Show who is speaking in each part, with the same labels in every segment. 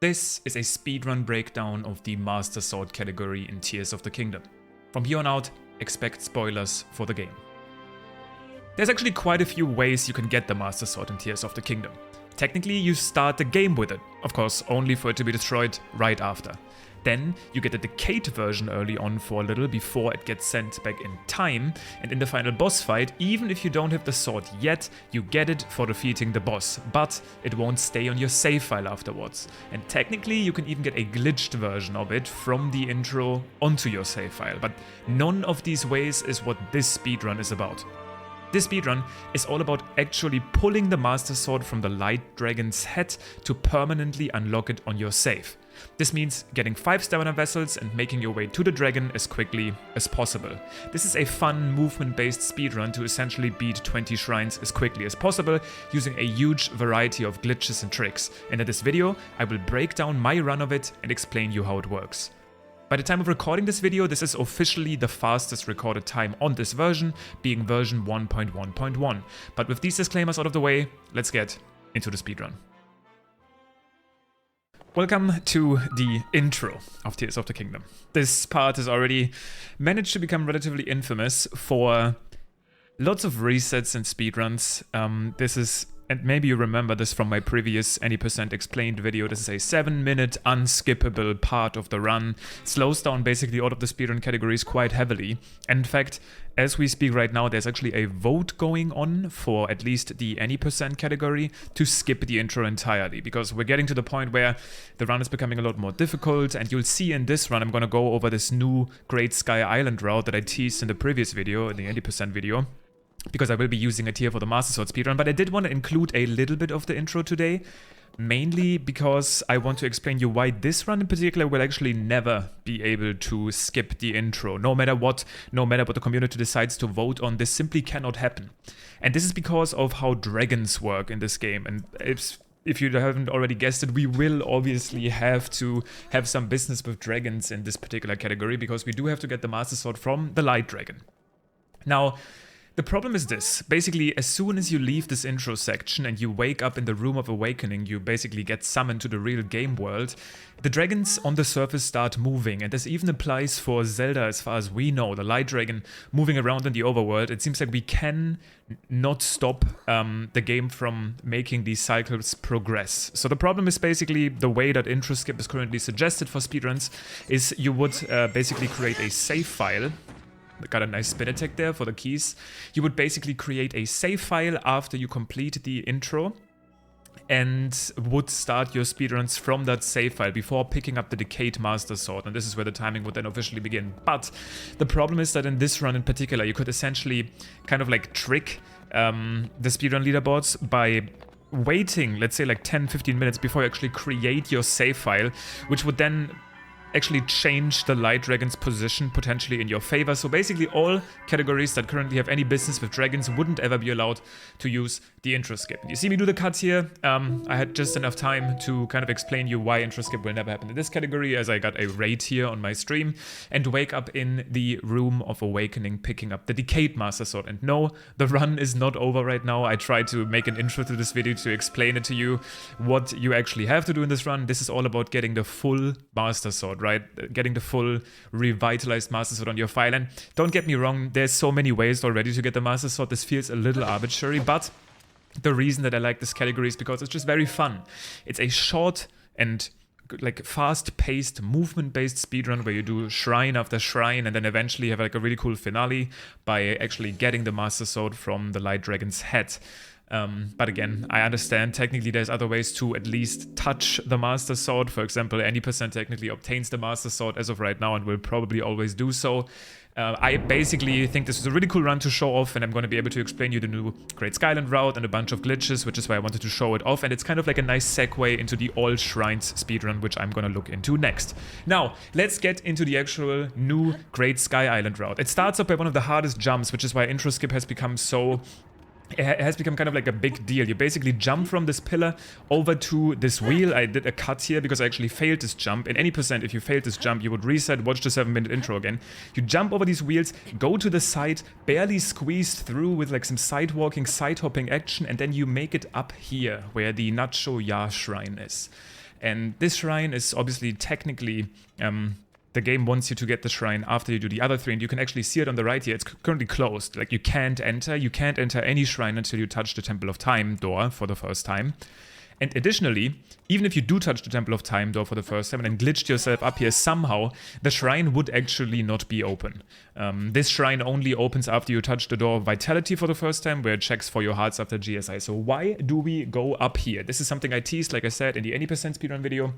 Speaker 1: This is a speedrun breakdown of the Master Sword category in Tears of the Kingdom. From here on out, expect spoilers for the game. There's actually quite a few ways you can get the Master Sword in Tears of the Kingdom. Technically, you start the game with it, of course, only for it to be destroyed right after. Then you get the decayed version early on for a little before it gets sent back in time, and in the final boss fight, even if you don't have the sword yet, you get it for defeating the boss, but it won't stay on your save file afterwards. And technically you can even get a glitched version of it from the intro onto your save file, but none of these ways is what this speedrun is about. This speedrun is all about actually pulling the Master Sword from the Light Dragon's head to permanently unlock it on your save. This means getting 5 stamina vessels and making your way to the dragon as quickly as possible. This is a fun movement-based speedrun to essentially beat 20 shrines as quickly as possible using a huge variety of glitches and tricks, and in this video I will break down my run of it and explain you how it works. By the time of recording this video, this is officially the fastest recorded time on this version, being version 1.1.1. But with these disclaimers out of the way, let's get into the speedrun. Welcome to the intro of Tears of the Kingdom. This part has already managed to become relatively infamous for lots of resets and speedruns. And maybe you remember this from my previous Any Percent Explained video. This is a 7-minute unskippable part of the run. Slows down basically all of the speedrun categories quite heavily. And in fact, as we speak right now, there's actually a vote going on for at least the Any Percent category to skip the intro entirely, because we're getting to the point where the run is becoming a lot more difficult, and you'll see in this run I'm going to go over this new Great Sky Island route that I teased in the previous video, in the Any Percent video, because I will be using it here for the Master Sword speedrun, but I did want to include a little bit of the intro today, mainly because I want to explain you why this run in particular will actually never be able to skip the intro. No matter what the community decides to vote on, this simply cannot happen. And this is because of how dragons work in this game, and if you haven't already guessed it, we will obviously have to have some business with dragons in this particular category, because we do have to get the Master Sword from the Light Dragon. Now, the problem is this. Basically, as soon as you leave this intro section and you wake up in the Room of Awakening, you basically get summoned to the real game world. The dragons on the surface start moving, and this even applies for Zelda as far as we know, the Light Dragon moving around in the overworld. It seems like we can not stop the game from making these cycles progress. So the problem is basically the way that intro skip is currently suggested for speedruns is you would basically create a save file. Got a nice spin attack there for the keys. You would basically create a save file after you complete the intro and would start your speedruns from that save file before picking up the decayed Master Sword, and this is where the timing would then officially begin. But the problem is that in this run in particular, you could essentially kind of like trick the speedrun leaderboards by waiting, let's say like 10-15 minutes before you actually create your save file, which would then actually change the Light Dragon's position potentially in your favor. So basically all categories that currently have any business with dragons wouldn't ever be allowed to use the intro skip. You see me do the cuts here. I had just enough time to kind of explain you why intro skip will never happen in this category, as I got a raid here on my stream, and wake up in the Room of Awakening picking up the decayed Master Sword. And no, the run is not over right now. I tried to make an intro to this video to explain it to you, what you actually have to do in this run. This is all about getting the full Master Sword, right? Getting the full revitalized Master Sword on your file. And don't get me wrong, there's so many ways already to get the Master Sword. This feels a little arbitrary, but the reason that I like this category is because it's just very fun. It's a short and like fast-paced, movement-based speedrun where you do shrine after shrine and then eventually have like a really cool finale by actually getting the Master Sword from the Light Dragon's head. But again, I understand technically there's other ways to at least touch the Master Sword. For example, Any Percent technically obtains the Master Sword as of right now and will probably always do so. I basically think this is a really cool run to show off, and I'm going to be able to explain you the new Great Sky Island route and a bunch of glitches, which is why I wanted to show it off, and it's kind of like a nice segue into the All Shrines speedrun, which I'm going to look into next. Now, let's get into the actual new Great Sky Island route. It starts off by one of the hardest jumps, which is why intro skip has become so... It has become kind of like a big deal. You basically jump from this pillar over to this wheel. I did a cut here because I actually failed this jump. In Any Percent, if you failed this jump, you would reset, watch the 7-minute intro again. You jump over these wheels, go to the side, barely squeeze through with like some side-walking, side-hopping action, and then you make it up here, where the Nacho Ya Shrine is. And this shrine is obviously technically, the game wants you to get the shrine after you do the other 3, and you can actually see it on the right here. It's currently closed. Like, you can't enter any shrine until you touch the Temple of Time door for the first time. And additionally, even if you do touch the Temple of Time door for the first time and then glitched yourself up here somehow, the shrine would actually not be open. This shrine only opens after you touch the door of Vitality for the first time, where it checks for your hearts after GSI. So why do we go up here? This is something I teased, like I said, in the any % speedrun video.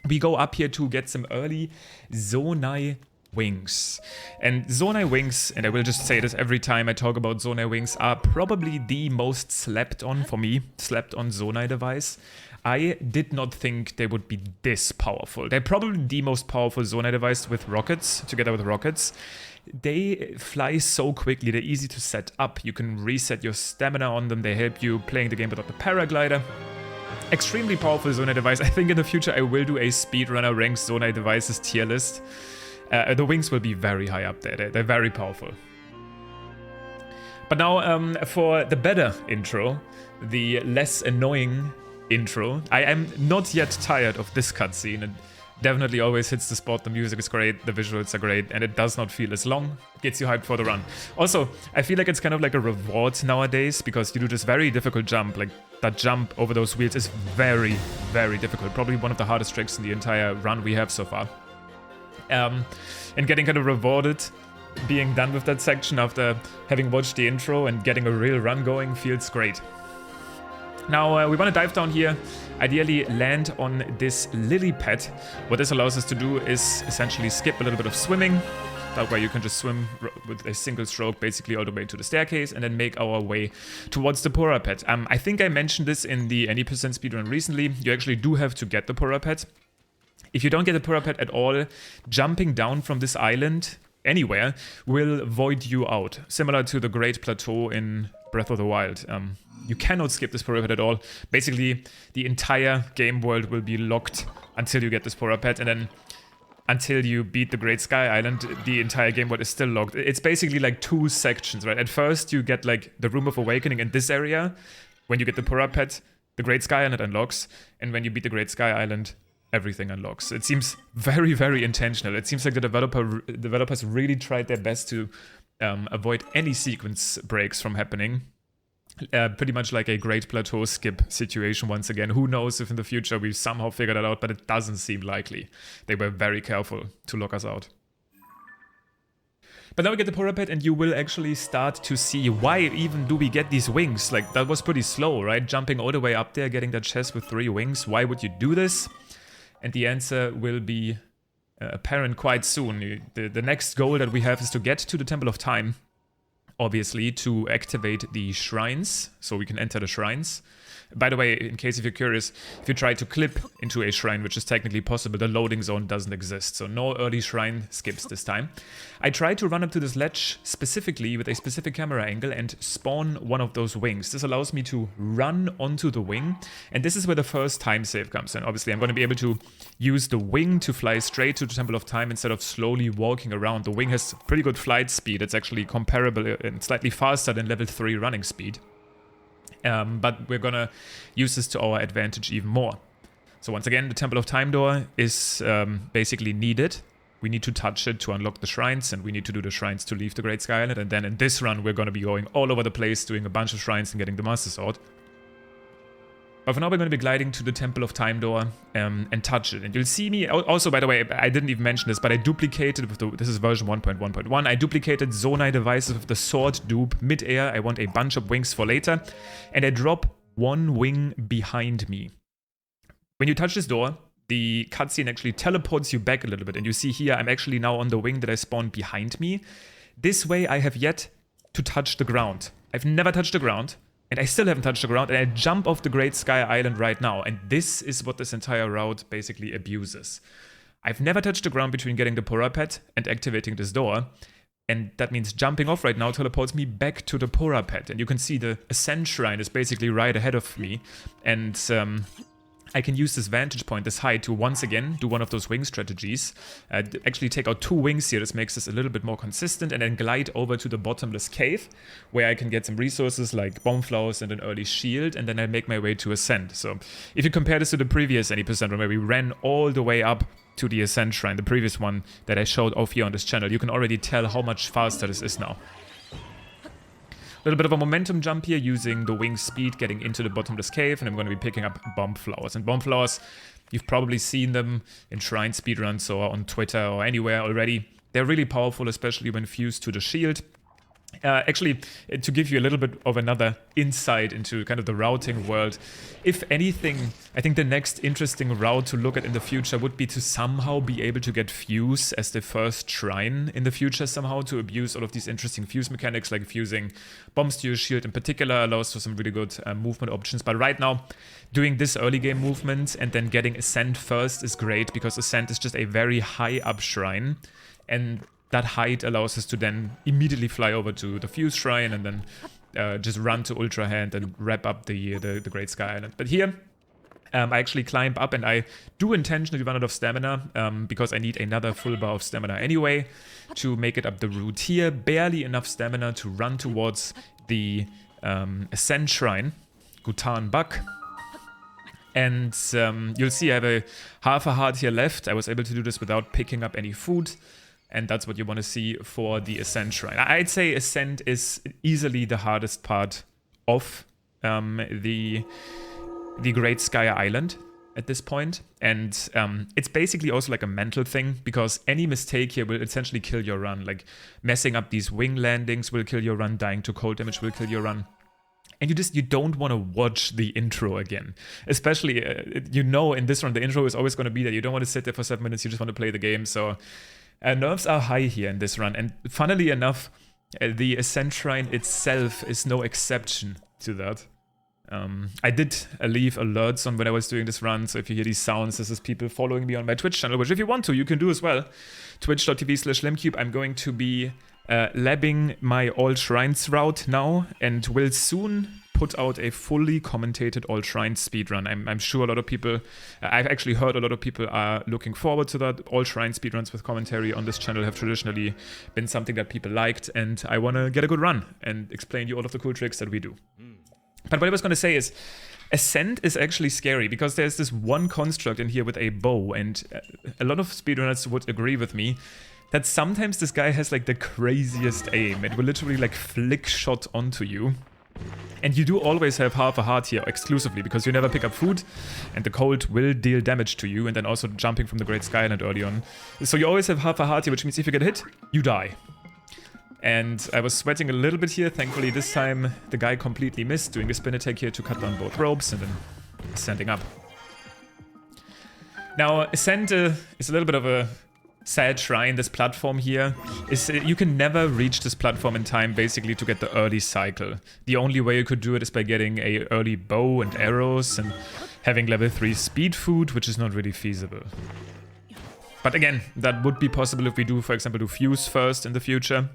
Speaker 1: We go up here to get some early Zonai wings. And Zonai wings, and I will just say this every time I talk about Zonai wings, are probably the most slept on, for me, slept on Zonai device. I did not think they would be this powerful. They're probably the most powerful Zonai device with rockets, together with rockets. They fly so quickly, they're easy to set up. You can reset your stamina on them, they help you playing the game without the paraglider. Extremely powerful Zonai device. I think in the future I will do a speedrunner ranked Zonai devices tier list. The wings will be very high up there. They're very powerful. But now for the better intro, the less annoying intro. I am not yet tired of this cutscene. It definitely always hits the spot. The music is great, the visuals are great, and it does not feel as long. Gets you hyped for the run. Also, I feel like it's kind of like a reward nowadays, because you do this very difficult jump. Like, that jump over those wheels is very, very difficult. Probably one of the hardest tricks in the entire run we have so far. And getting kind of rewarded being done with that section after having watched the intro and getting a real run going feels great. Now we want to dive down here, ideally land on this lily pad. What this allows us to do is essentially skip a little bit of swimming. That way you can just swim with a single stroke basically all the way to the staircase and then make our way towards the Pura pad. I think I mentioned this in the any % speedrun recently. You actually do have to get the Pura pad. If you don't get the Pura pad at all, jumping down from this island anywhere will void you out. Similar to the Great Plateau in Breath of the Wild. You cannot skip this Pura pad at all. Basically, the entire game world will be locked until you get this Pura pad, and then until you beat the Great Sky Island, the entire game world is still locked. It's basically like 2 sections, right? At first, you get like the Room of Awakening in this area. When you get the Pura pad, the Great Sky Island unlocks, and when you beat the Great Sky Island, everything unlocks. It seems very, very intentional. It seems like the developers really tried their best to avoid any sequence breaks from happening. Pretty much like a Great Plateau skip situation once again. Who knows if in the future we somehow figure that out, but it doesn't seem likely. They were very careful to lock us out. But now we get the Pura pad, and you will actually start to see why even do we get these wings. Like, that was pretty slow, right? Jumping all the way up there, getting that chest with 3 wings. Why would you do this? And the answer will be apparent quite soon. The next goal that we have is to get to the Temple of Time, obviously, to activate the shrines, so we can enter the shrines. By the way, in case if you're curious, if you try to clip into a shrine, which is technically possible, the loading zone doesn't exist, so no early shrine skips this time. I tried to run up to this ledge specifically with a specific camera angle and spawn one of those wings. This allows me to run onto the wing, and this is where the first time save comes in. Obviously, I'm going to be able to use the wing to fly straight to the Temple of Time instead of slowly walking around. The wing has pretty good flight speed. It's actually comparable and slightly faster than level 3 running speed. But we're gonna use this to our advantage even more. So once again, the Temple of Time door is basically needed. We need to touch it to unlock the shrines, and we need to do the shrines to leave the Great Sky Island. And then in this run, we're gonna be going all over the place, doing a bunch of shrines and getting the Master Sword. But for now, we're going to be gliding to the Temple of Time door and touch it. And you'll see me... Also, by the way, I didn't even mention this, but I duplicated with the... This is version 1.1.1. I duplicated Zonai devices with the sword dupe mid-air. I want a bunch of wings for later. And I drop 1 wing behind me. When you touch this door, the cutscene actually teleports you back a little bit. And you see here, I'm actually now on the wing that I spawned behind me. This way, I have yet to touch the ground. I've never touched the ground. And I still haven't touched the ground, and I jump off the Great Sky Island right now. And this is what this entire route basically abuses. I've never touched the ground between getting the Pura pad and activating this door. And that means jumping off right now teleports me back to the Pura pad. And you can see the Ascent Shrine is basically right ahead of me. And I can use this vantage point, this height, to once again do one of those wing strategies. Actually take out 2 wings here, this makes this a little bit more consistent, and then glide over to the bottomless cave, where I can get some resources like bomb flowers and an early shield, and then I make my way to Ascent. So if you compare this to the previous any percent run, where we ran all the way up to the Ascent Shrine, the previous one that I showed off here on this channel, you can already tell how much faster this is now. A little bit of a momentum jump here using the wing speed, getting into the bottomless cave, and I'm going to be picking up bomb flowers. And bomb flowers, you've probably seen them in shrine speedruns or on Twitter or anywhere already. They're really powerful, especially when fused to the shield. Actually, to give you a little bit of another insight into kind of the routing world, if anything, I think the next interesting route to look at in the future would be to somehow be able to get fuse as the first shrine in the future, somehow to abuse all of these interesting fuse mechanics, like fusing bombs to your shield in particular allows for some really good movement options. But right now, doing this early game movement and then getting Ascent first is great, because Ascent is just a very high up shrine, and that height allows us to then immediately fly over to the Fuse Shrine and then just run to Ultra Hand and wrap up the Great Sky Island. But here, I actually climb up, and I do intentionally run out of stamina because I need another full bar of stamina anyway to make it up the route here. Barely enough stamina to run towards the Ascent Shrine, Gutan Bak. And you'll see I have half a heart here left. I was able to do this without picking up any food. And that's what you want to see for the Ascent Shrine. I'd say Ascent is easily the hardest part of the Great Sky Island at this point. And it's basically also like a mental thing, because any mistake here will essentially kill your run. Like messing up these wing landings will kill your run, dying to cold damage will kill your run. And you don't want to watch the intro again. Especially, in this run, the intro is always going to be there. You don't want to sit there for 7 minutes, you just want to play the game. So nerves are high here in this run, and funnily enough, the Ascent Shrine itself is no exception to that. I did leave alerts on when I was doing this run, so if you hear these sounds, this is people following me on my Twitch channel, which if you want to, you can do as well. Twitch.tv/lemcube. I'm going to be labbing my All Shrines route now, and will soon put out a fully commentated All Shrines speedrun. I'm sure a lot of people, I've actually heard a lot of people are looking forward to that. All Shrine speedruns with commentary on this channel have traditionally been something that people liked, and I want to get a good run and explain you all of the cool tricks that we do. But what I was going to say is, Ascent is actually scary, because there's this one construct in here with a bow, and a lot of speedrunners would agree with me that sometimes this guy has like the craziest aim. It will literally like flick shot onto you. And you do always have half a heart here exclusively, because you never pick up food, and the cold will deal damage to you, and then also jumping from the Great Sky Island early on. So you always have half a heart here, which means if you get hit, you die. And I was sweating a little bit here. Thankfully this time the guy completely missed, doing a spin attack here to cut down both ropes and then ascending up. Now Ascent is a little bit of a sad shrine. This platform here is you can never reach this platform in time basically to get the early cycle. The only way you could do it is by getting a early bow and arrows and having level 3 speed food, which is not really feasible. But again, that would be possible if we do, for example, do fuse first in the future.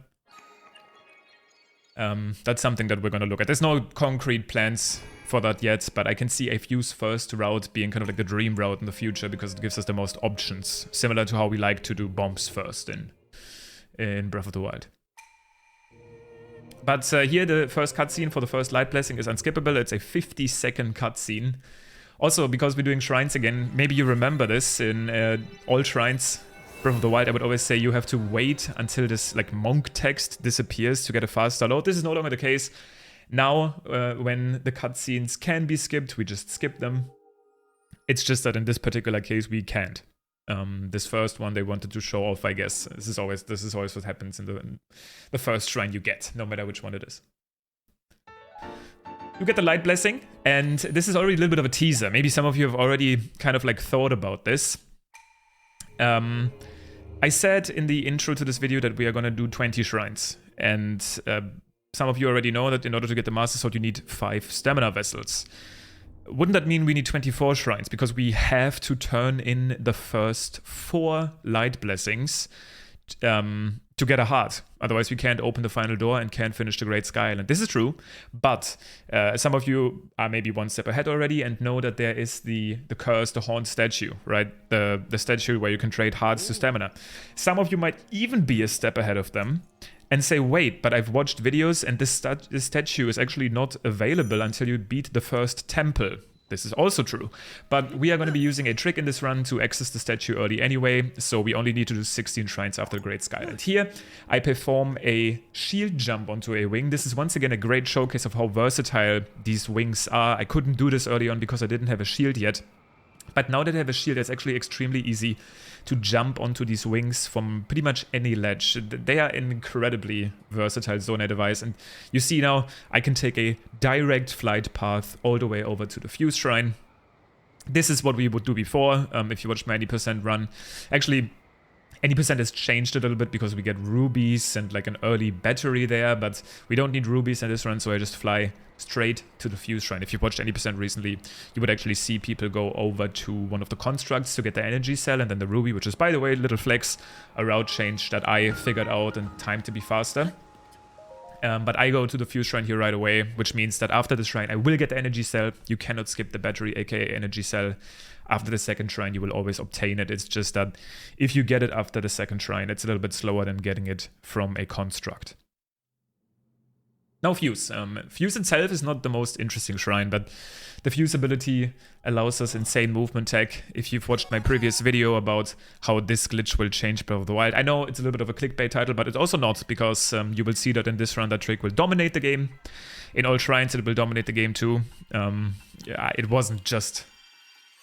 Speaker 1: That's something that we're going to look at. There's no concrete plans for that yet, but I can see a fuse first route being kind of like the dream route in the future, because it gives us the most options, similar to how we like to do bombs first in Breath of the Wild. But here the first cutscene for the first light blessing is unskippable. It's a 50-second cutscene. Also, because we're doing shrines again, maybe you remember this in all shrines Breath of the Wild, I would always say you have to wait until this like monk text disappears to get a faster load. This is no longer the case. Now, when the cutscenes can be skipped, we just skip them. It's just that in this particular case, we can't. This first one they wanted to show off, I guess. This is always what happens in the first shrine you get, no matter which one it is. You get the light blessing, and this is already a little bit of a teaser. Maybe some of you have already kind of like thought about this. I said in the intro to this video that we are gonna do 20 shrines, and some of you already know that in order to get the Master Sword you need 5 stamina vessels. Wouldn't that mean we need 24 shrines? Because we have to turn in the first 4 light blessings to get a heart. Otherwise, we can't open the final door and can't finish the Great Sky Island. This is true, but some of you are maybe one step ahead already and know that there is the curse, the Haunt statue, right? The statue where you can trade hearts to stamina. Some of you might even be a step ahead of them and say, wait, but I've watched videos and this statue is actually not available until you beat the first temple. This is also true, but we are going to be using a trick in this run to access the statue early anyway, so we only need to do 16 shrines after the Great Sky Island. Here, I perform a shield jump onto a wing. This is once again a great showcase of how versatile these wings are. I couldn't do this early on because I didn't have a shield yet, but now that I have a shield, it's actually extremely easy to jump onto these wings from pretty much any ledge. They are an incredibly versatile Zonai device, and you see now I can take a direct flight path all the way over to the Fuse Shrine. This is what we would do before, if you watched my 80% run. Actually, 80% has changed a little bit because we get rubies and like an early battery there, but we don't need rubies in this run, so I just fly straight to the Fuse Shrine. If you've watched 80% recently, you would actually see people go over to one of the constructs to get the energy cell and then the ruby, which is, by the way, little flex, a route change that I figured out and timed to be faster. But I go to the Fuse Shrine here right away, which means that after the shrine, I will get the energy cell. You cannot skip the battery, aka energy cell. After the second shrine, you will always obtain it. It's just that if you get it after the second shrine, it's a little bit slower than getting it from a construct. Now Fuse. Fuse itself is not the most interesting shrine, but the Fuse ability allows us insane movement tech. If you've watched my previous video about how this glitch will change Breath of the Wild, I know it's a little bit of a clickbait title, but it's also not, because you will see that in this run that trick will dominate the game. In all shrines it will dominate the game too. Yeah, it wasn't just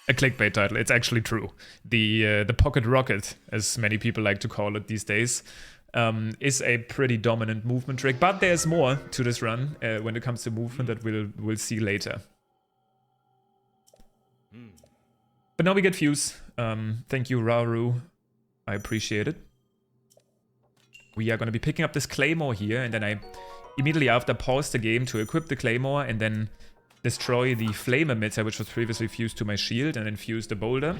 Speaker 1: a clickbait title, it's actually true. The pocket rocket, as many people like to call it these days, is a pretty dominant movement trick, but there's more to this run when it comes to movement that we'll see later. But now we get Fuse. Thank you, Rauru. I appreciate it. We are going to be picking up this Claymore here, and then I immediately after pause the game to equip the Claymore and then destroy the Flame Emitter, which was previously fused to my shield, and then fuse the boulder.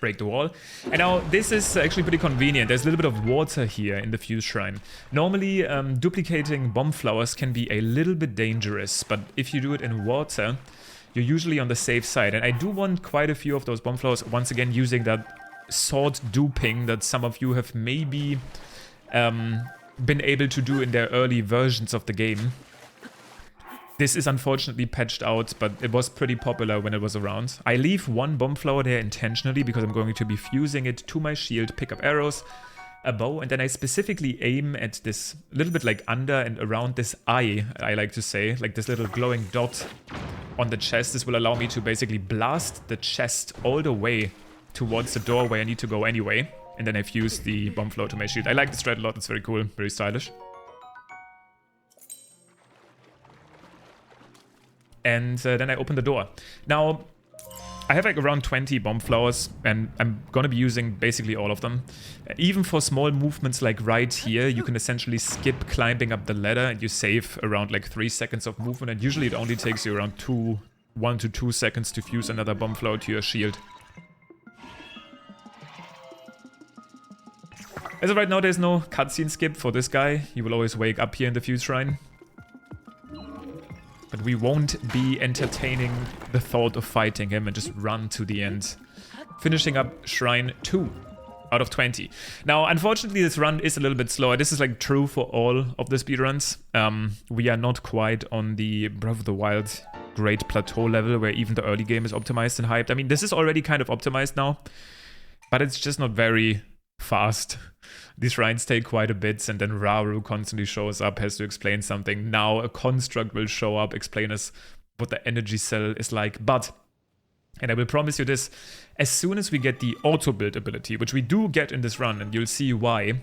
Speaker 1: Break the wall. And now this is actually pretty convenient. There's a little bit of water here in the Fuse Shrine. Normally duplicating bomb flowers can be a little bit dangerous, but if you do it in water, you're usually on the safe side. And I do want quite a few of those bomb flowers, once again using that sword duping that some of you have maybe been able to do in their early versions of the game. This is unfortunately patched out, but it was pretty popular when it was around. I leave one bomb flower there intentionally because I'm going to be fusing it to my shield, pick up arrows, a bow, and then I specifically aim at this little bit like under and around this eye, I like to say, like this little glowing dot on the chest. This will allow me to basically blast the chest all the way towards the door where I need to go anyway, and then I fuse the bomb flower to my shield. I like this strat a lot, it's very cool, very stylish. And then I open the door. Now, I have like around 20 bomb flowers, and I'm gonna be using basically all of them. Even for small movements like right here, you can essentially skip climbing up the ladder and you save around like 3 seconds of movement, and usually it only takes you around 1 to 2 seconds to fuse another bomb flower to your shield. As of right now, there's no cutscene skip for this guy. He will always wake up here in the Fuse Shrine. But we won't be entertaining the thought of fighting him and just run to the end. Finishing up Shrine 2 out of 20. Now, unfortunately, this run is a little bit slower. This is like true for all of the speedruns. We are not quite on the Breath of the Wild Great Plateau level where even the early game is optimized and hyped. I mean, this is already kind of optimized now, but it's just not very fast. These shrines take quite a bit, and then Rauru constantly shows up, has to explain something. Now a construct will show up, explain us what the energy cell is like. But, and I will promise you this, as soon as we get the auto-build ability, which we do get in this run, and you'll see why,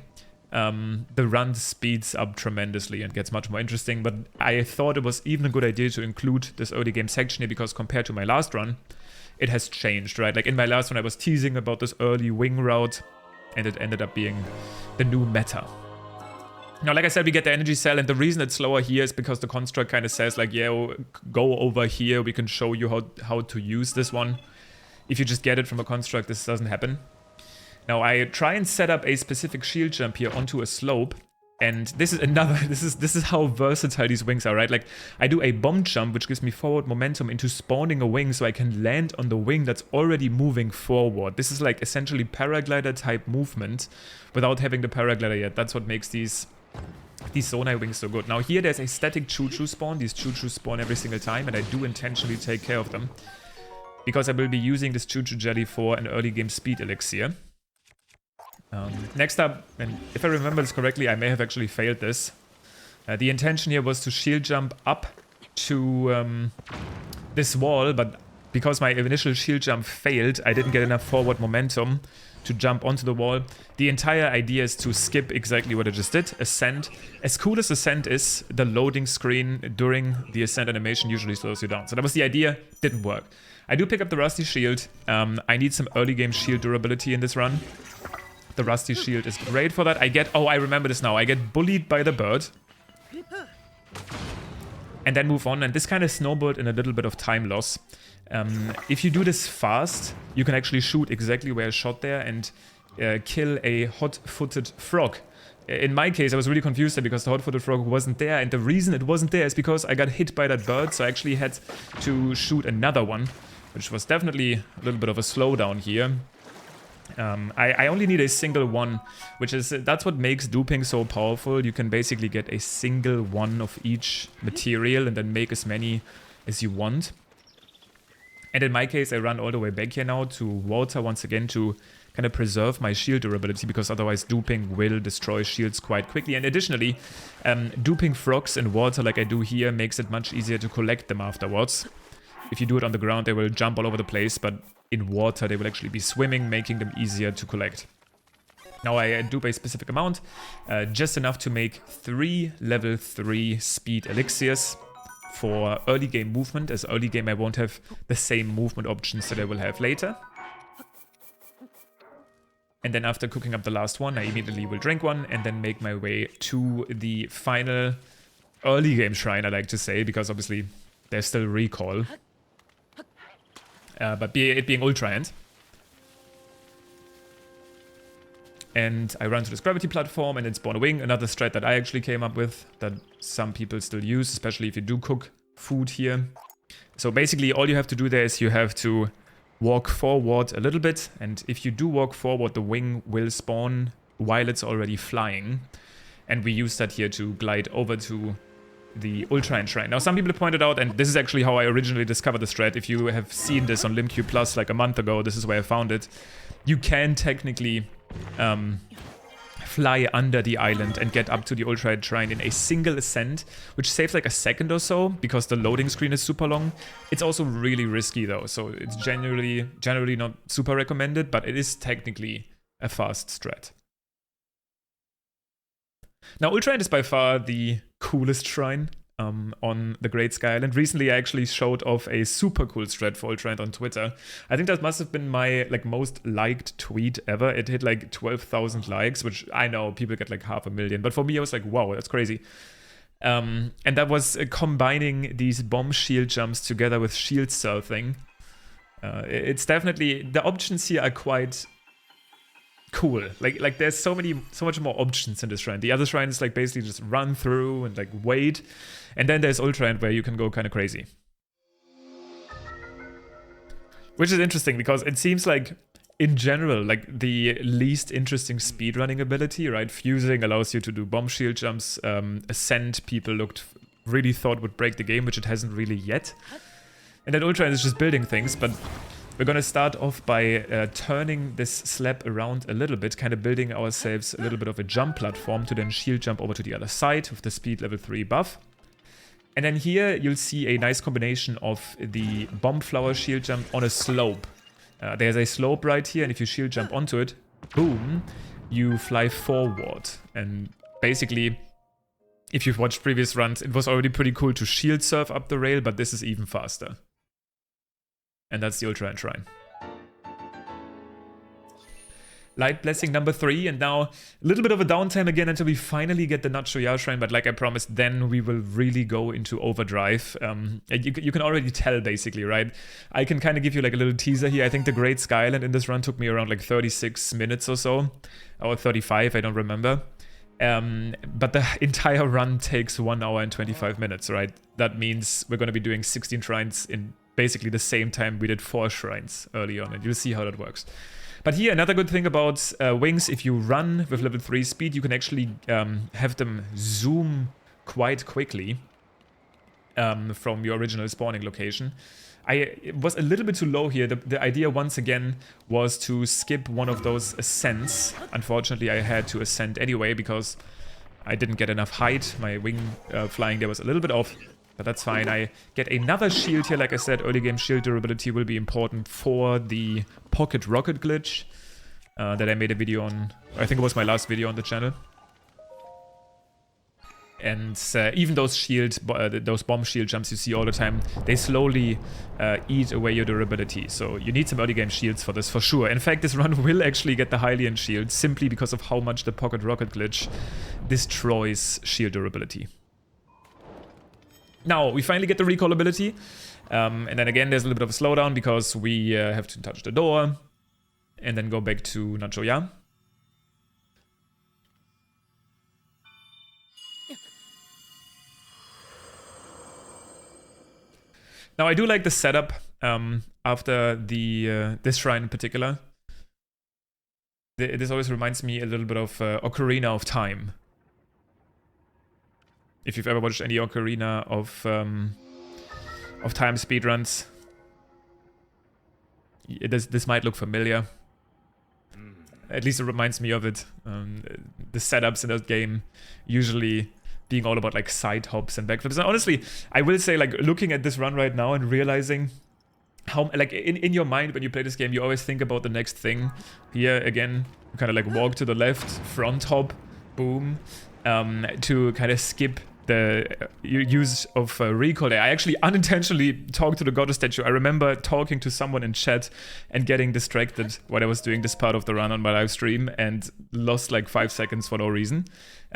Speaker 1: the run speeds up tremendously and gets much more interesting. But I thought it was even a good idea to include this early game section here, because compared to my last run, it has changed, right? Like in my last one, I was teasing about this early wing route, and it ended up being the new meta. Now, like I said, we get the energy cell, and the reason it's slower here is because the construct kind of says like, yeah, go over here, we can show you how to use this one. If you just get it from a construct, this doesn't happen. Now I try and set up a specific shield jump here onto a slope. And this is another, this is how versatile these wings are, right? Like, I do a bomb jump, which gives me forward momentum into spawning a wing, so I can land on the wing that's already moving forward. This is like essentially paraglider type movement without having the paraglider yet. That's what makes these Zonai wings so good. Now here there's a static choo-choo spawn. These choo-choo spawn every single time, and I do intentionally take care of them, because I will be using this choo-choo jelly for an early game speed elixir. Next up, and if I remember this correctly, I may have actually failed this. The intention here was to shield jump up to this wall, but because my initial shield jump failed, I didn't get enough forward momentum to jump onto the wall. The entire idea is to skip exactly what I just did, ascend. As cool as ascend is, the loading screen during the ascent animation usually slows you down. So that was the idea, didn't work. I do pick up the Rusty Shield. I need some early game shield durability in this run. The Rusty Shield is great for that. Oh, I remember this now. I get bullied by the bird. And then move on. And this kind of snowballed in a little bit of time loss. If you do this fast, you can actually shoot exactly where I shot there and kill a hot-footed frog. In my case, I was really confused there because the hot-footed frog wasn't there. And the reason it wasn't there is because I got hit by that bird. So I actually had to shoot another one, which was definitely a little bit of a slowdown here. I only need a single one, that's what makes duping so powerful. You can basically get a single one of each material and then make as many as you want. And in my case, I run all the way back here now to water once again to kind of preserve my shield durability, because otherwise duping will destroy shields quite quickly. And additionally, duping frogs in water like I do here makes it much easier to collect them afterwards. If you do it on the ground, they will jump all over the place, but in water they will actually be swimming, making them easier to collect. Now I dupe a specific amount, just enough to make 3 level 3 speed elixirs for early game movement, as early game I won't have the same movement options that I will have later. And then after cooking up the last one, I immediately will drink one and then make my way to the final early game shrine, I like to say, because obviously there's still recall. But it being Ultra Hand. And I run to this gravity platform and then spawn a wing, another strat that I actually came up with, that some people still use, especially if you do cook food here. So basically all you have to do there is you have to walk forward a little bit, and if you do walk forward, the wing will spawn while it's already flying. And we use that here to glide over to the Ultra Hand Shrine. Now, some people have pointed out, and this is actually how I originally discovered the strat. If you have seen this on LimQ Plus like a month ago, this is where I found it. You can technically fly under the island and get up to the Ultra Hand Shrine in a single ascent, which saves like a second or so because the loading screen is super long. It's also really risky though, so it's generally not super recommended, but it is technically a fast strat. Now, Ultra Hand is by far the coolest shrine on the Great Sky Island. Recently, I actually showed off a super cool strat for Ultra Hand on Twitter. I think that must have been my most liked tweet ever. It hit like 12,000 likes, which I know people get like 500,000, but for me, I was like, wow, that's crazy. And that was combining these bomb shield jumps together with shield surfing. It's definitely, the options here are quite cool. Like there's so much more options in this shrine. The other shrine is like basically just run through and like wait, and then there's Ultra Hand where you can go kind of crazy, which is interesting because it seems like in general like the least interesting speedrunning ability, right? Fusing allows you to do bomb shield jumps. Ascent people really thought would break the game, which it hasn't really yet. And then Ultra Hand is just building things, but we're going to start off by turning this slab around a little bit, kind of building ourselves a little bit of a jump platform to then shield jump over to the other side with the speed level 3 buff. And then here you'll see a nice combination of the bomb flower shield jump on a slope. There's a slope right here, and if you shield jump onto it, boom, you fly forward. And basically, if you've watched previous runs, it was already pretty cool to shield surf up the rail, but this is even faster. And that's the Ultra Hand Shrine. Light Blessing number 3, and now a little bit of a downtime again until we finally get the Nachoya Shrine, but like I promised, then we will really go into overdrive. You can already tell, basically, right? I can kind of give you like a little teaser here. I think the Great Sky Island in this run took me around like 36 minutes or so, or 35, I don't remember. But the entire run takes 1 hour and 25 minutes, right? That means we're going to be doing 16 shrines in basically the same time we did 4 shrines early on, and you'll see how that works. But here, another good thing about wings, if you run with level 3 speed, you can actually have them zoom quite quickly from your original spawning location. It was a little bit too low here. The idea, once again, was to skip one of those ascents. Unfortunately, I had to ascend anyway because I didn't get enough height. My wing flying there was a little bit off. But that's fine. I get another shield here. Like I said, early game shield durability will be important for the pocket rocket glitch that I made a video on. I think it was my last video on the channel. And even those those bomb shield jumps you see all the time, they slowly eat away your durability. So you need some early game shields for this, for sure. In fact, this run will actually get the Hylian shield simply because of how much the pocket rocket glitch destroys shield durability. Now, we finally get the recall ability, and then again there's a little bit of a slowdown because we have to touch the door, and then go back to Nachoya. Now, I do like the setup after this shrine in particular. This always reminds me a little bit of Ocarina of Time. If you've ever watched any Ocarina of Time speedruns, this might look familiar. At least it reminds me of it. The setups in that game usually being all about like side hops and backflips. And honestly, I will say, like, looking at this run right now and realizing how, like, in your mind when you play this game, you always think about the next thing. Here again, you kind of like walk to the left, front hop, boom, to kind of skip the use of recall there. I actually unintentionally talked to the goddess statue. I remember talking to someone in chat and getting distracted while I was doing this part of the run on my live stream and lost like 5 seconds for no reason.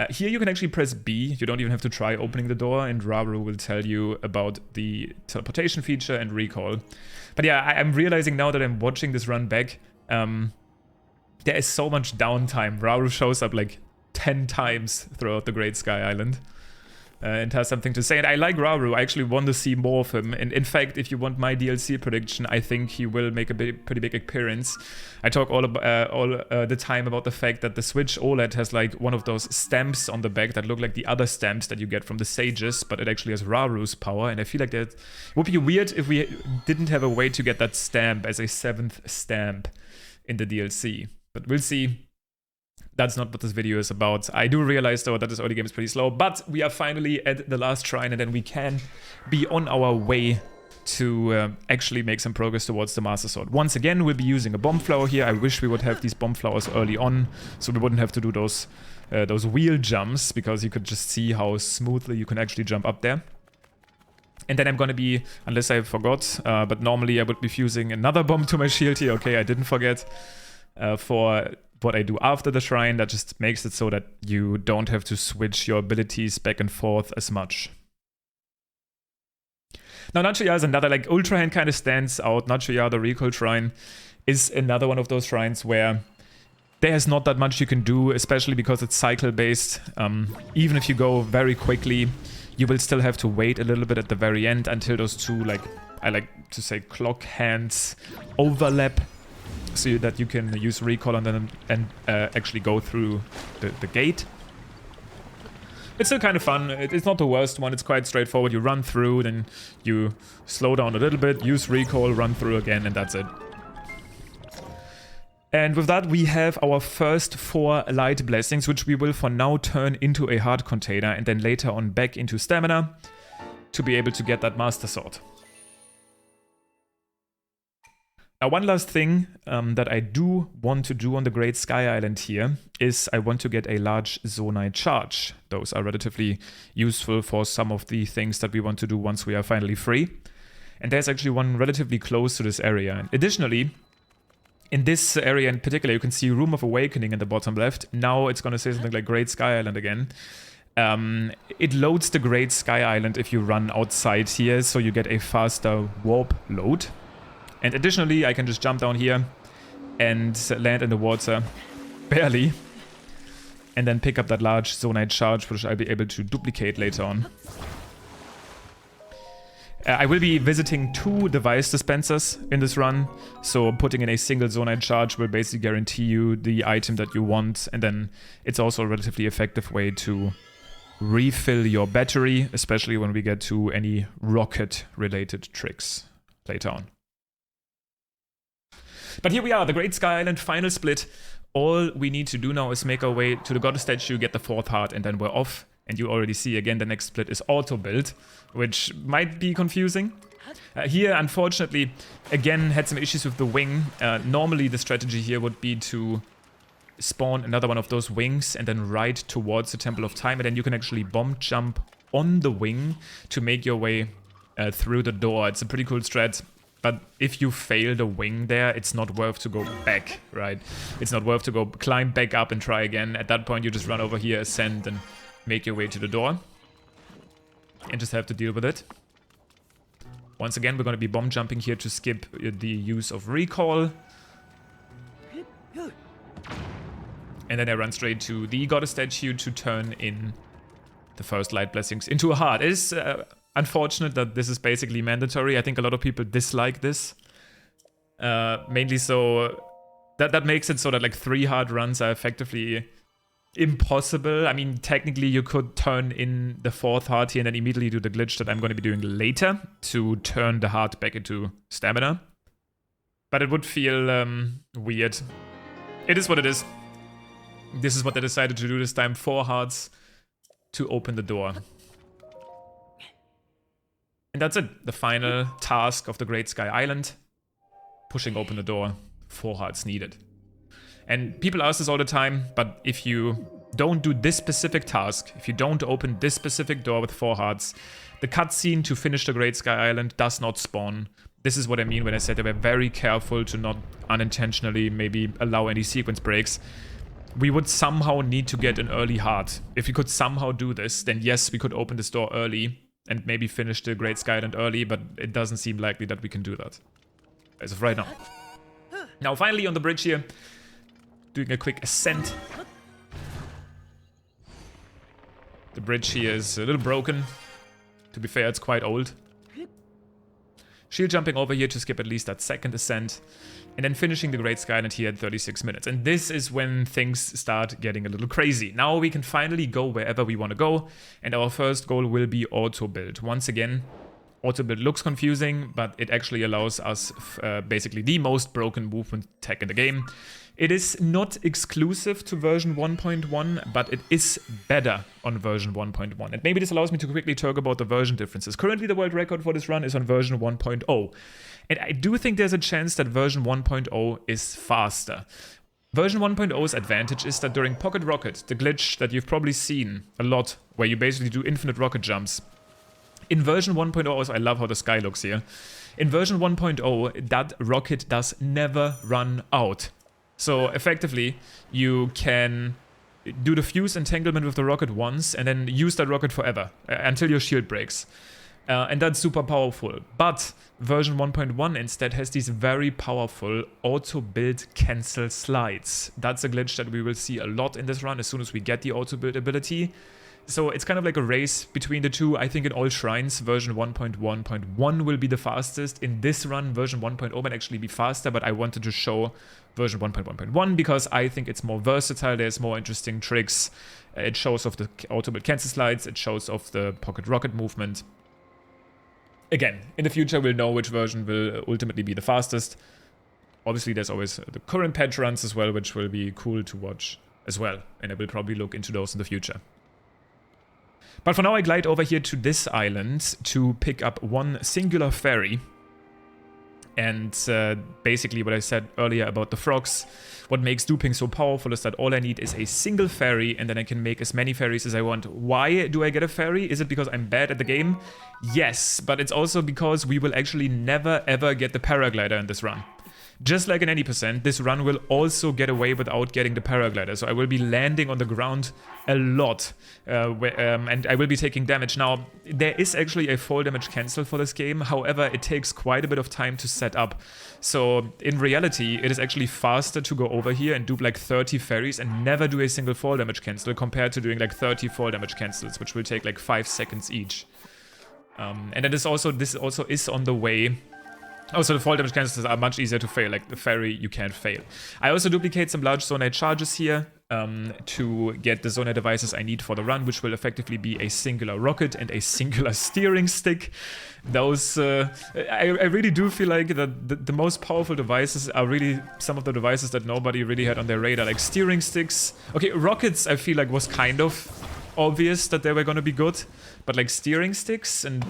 Speaker 1: Here you can actually press B. You don't even have to try opening the door, and Raru will tell you about the teleportation feature and recall. But yeah, I'm realizing now that I'm watching this run back, there is so much downtime. Raru shows up like 10 times throughout the Great Sky Island. And has something to say. And I like Raru. I actually want to see more of him. And in fact, if you want my DLC prediction, I think he will make a pretty big appearance. I talk all the time about the fact that the Switch OLED has like one of those stamps on the back that look like the other stamps that you get from the Sages, but it actually has Raru's power. And I feel like that would be weird if we didn't have a way to get that stamp as a 7th stamp in the DLC. But we'll see. That's not what this video is about. I do realize, though, that this early game is pretty slow, but we are finally at the last shrine, and then we can be on our way to actually make some progress towards the Master Sword. Once again, we'll be using a bomb flower here. I wish we would have these bomb flowers early on, so we wouldn't have to do those wheel jumps, because you could just see how smoothly you can actually jump up there. And then I'm gonna be, unless I forgot, but normally I would be fusing another bomb to my shield here. Okay, I didn't forget. For what I do after the shrine, that just makes it so that you don't have to switch your abilities back and forth as much. Now, Nachoya is another, like, Ultra Hand kind of stands out. Nachoya, the Recall Shrine, is another one of those shrines where there's not that much you can do, especially because it's cycle-based. Even if you go very quickly, you will still have to wait a little bit at the very end until those two, like, I like to say, clock hands overlap, so that you can use recall on them and actually go through the gate. It's still kind of fun. It's not the worst one. It's quite straightforward. You run through, then you slow down a little bit, use recall, run through again, and that's it. And with that, we have our first 4 light blessings, which we will for now turn into a heart container and then later on back into stamina to be able to get that Master Sword. Now, one last thing that I do want to do on the Great Sky Island here is I want to get a large Zonai charge. Those are relatively useful for some of the things that we want to do once we are finally free. And there's actually one relatively close to this area. And additionally, In this area in particular, you can see Room of Awakening in the bottom left. Now it's going to say something like Great Sky Island again. It loads the Great Sky Island if you run outside here, so you get a faster warp load. And additionally, I can just jump down here and land in the water, barely, and then pick up that large zonite charge, which I'll be able to duplicate later on. I will be visiting 2 device dispensers in this run, so putting in a single zonite charge will basically guarantee you the item that you want, and then it's also a relatively effective way to refill your battery, especially when we get to any rocket-related tricks later on. But here we are, the Great Sky Island final split. All we need to do now is make our way to the goddess statue, get the 4th heart, and then we're off. And you already see, again, the next split is auto-build, which might be confusing. Here, unfortunately, again, had some issues with the wing. Normally, the strategy here would be to spawn another one of those wings and then ride towards the Temple of Time, and then you can actually bomb jump on the wing to make your way through the door. It's a pretty cool strat. But if you fail the wing there, it's not worth to go back, right? It's not worth to go climb back up and try again. At that point, you just run over here, ascend, and make your way to the door. And just have to deal with it. Once again, we're going to be bomb jumping here to skip the use of recall. And then I run straight to the goddess statue to turn in the first light blessings into a heart. It is unfortunate that this is basically mandatory. I think a lot of people dislike this. Mainly so that makes it so that like 3 hard runs are effectively impossible. I mean, technically you could turn in the 4th heart here and then immediately do the glitch that I'm going to be doing later to turn the heart back into stamina. But it would feel weird. It is what it is. This is what they decided to do this time. 4 hearts to open the door. And that's it. The final task of the Great Sky Island. Pushing open the door. 4 hearts needed. And people ask this all the time, but if you don't do this specific task, if you don't open this specific door with 4 hearts, the cutscene to finish the Great Sky Island does not spawn. This is what I mean when I said they were very careful to not unintentionally maybe allow any sequence breaks. We would somehow need to get an early heart. If we could somehow do this, then yes, we could open this door early and maybe finish the Great Sky Island early, but it doesn't seem likely that we can do that as of right now. Now, finally on the bridge here, doing a quick ascent. The bridge here is a little broken. To be fair, it's quite old. Shield jumping over here to skip at least that 2nd ascent. And then finishing the Great Sky Island here at 36 minutes. And this is when things start getting a little crazy. Now we can finally go wherever we want to go. And our first goal will be auto-build. Once again, auto-build looks confusing, but it actually allows us basically the most broken movement tech in the game. It is not exclusive to version 1.1, but it is better on version 1.1. And maybe this allows me to quickly talk about the version differences. Currently, the world record for this run is on version 1.0. And I do think there's a chance that version 1.0 is faster. Version 1.0's advantage is that during Pocket Rocket, the glitch that you've probably seen a lot, where you basically do infinite rocket jumps, in version 1.0, also I love how the sky looks here. In version 1.0, that rocket does never run out. So effectively, you can do the fuse entanglement with the rocket once and then use that rocket forever until your shield breaks. And that's super powerful. But version 1.1 instead has these very powerful auto-build cancel slides. That's a glitch that we will see a lot in this run as soon as we get the auto-build ability. So it's kind of like a race between the two. I think in all shrines, version 1.1.1 will be the fastest. In this run, version 1.0 might actually be faster, but I wanted to show version 1.1.1 because I think it's more versatile. There's more interesting tricks. It shows off the auto-build cancel slides. It shows off the pocket rocket movement. Again, in the future, we'll know which version will ultimately be the fastest. Obviously, there's always the current patch runs as well, which will be cool to watch as well. And I will probably look into those in the future. But for now, I glide over here to this island to pick up one singular ferry. And basically what I said earlier about the frogs, what makes duping so powerful is that all I need is a single ferry and then I can make as many ferries as I want. Why do I get a ferry? Is it because I'm bad at the game? Yes, but it's also because we will actually never ever get the paraglider in this run. just like in any percent, this run will also get away without getting the paraglider. So I will be landing on the ground a lot, and I will be taking damage. Now, there is actually a fall damage cancel for this game. However, it takes quite a bit of time to set up. So in reality, it is actually faster to go over here and do like 30 ferries and never do a single fall damage cancel compared to doing like 30 fall damage cancels, which will take like 5 seconds each. And then this also is on the way. Also, the fall damage cancels are much easier to fail. Like the ferry, you can't fail. I also duplicate some large zonite charges here to get the zonite devices I need for the run, which will effectively be a singular rocket and a singular steering stick. Those, I really do feel like the most powerful devices are really some of the devices that nobody really had on their radar, like steering sticks. Okay, rockets I feel like was kind of obvious that they were going to be good, but like steering sticks and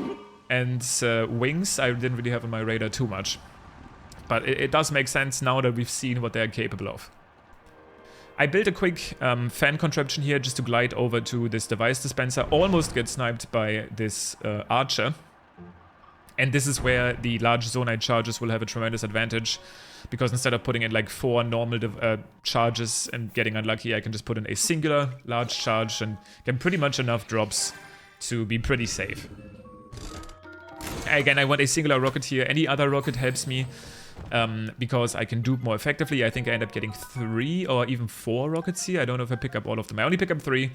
Speaker 1: wings I didn't really have on my radar too much. But it does make sense now that we've seen what they're capable of. I built a quick fan contraption here just to glide over to this device dispenser. Almost get sniped by this archer. And this is where the large zonite charges will have a tremendous advantage. Because instead of putting in like 4 normal charges and getting unlucky, I can just put in a singular large charge and get pretty much enough drops to be pretty safe. Again, I want a singular rocket here. Any other rocket helps me because I can dupe more effectively. I think I end up getting 3 or even 4 rockets here. I don't know if I pick up all of them. I only pick up 3.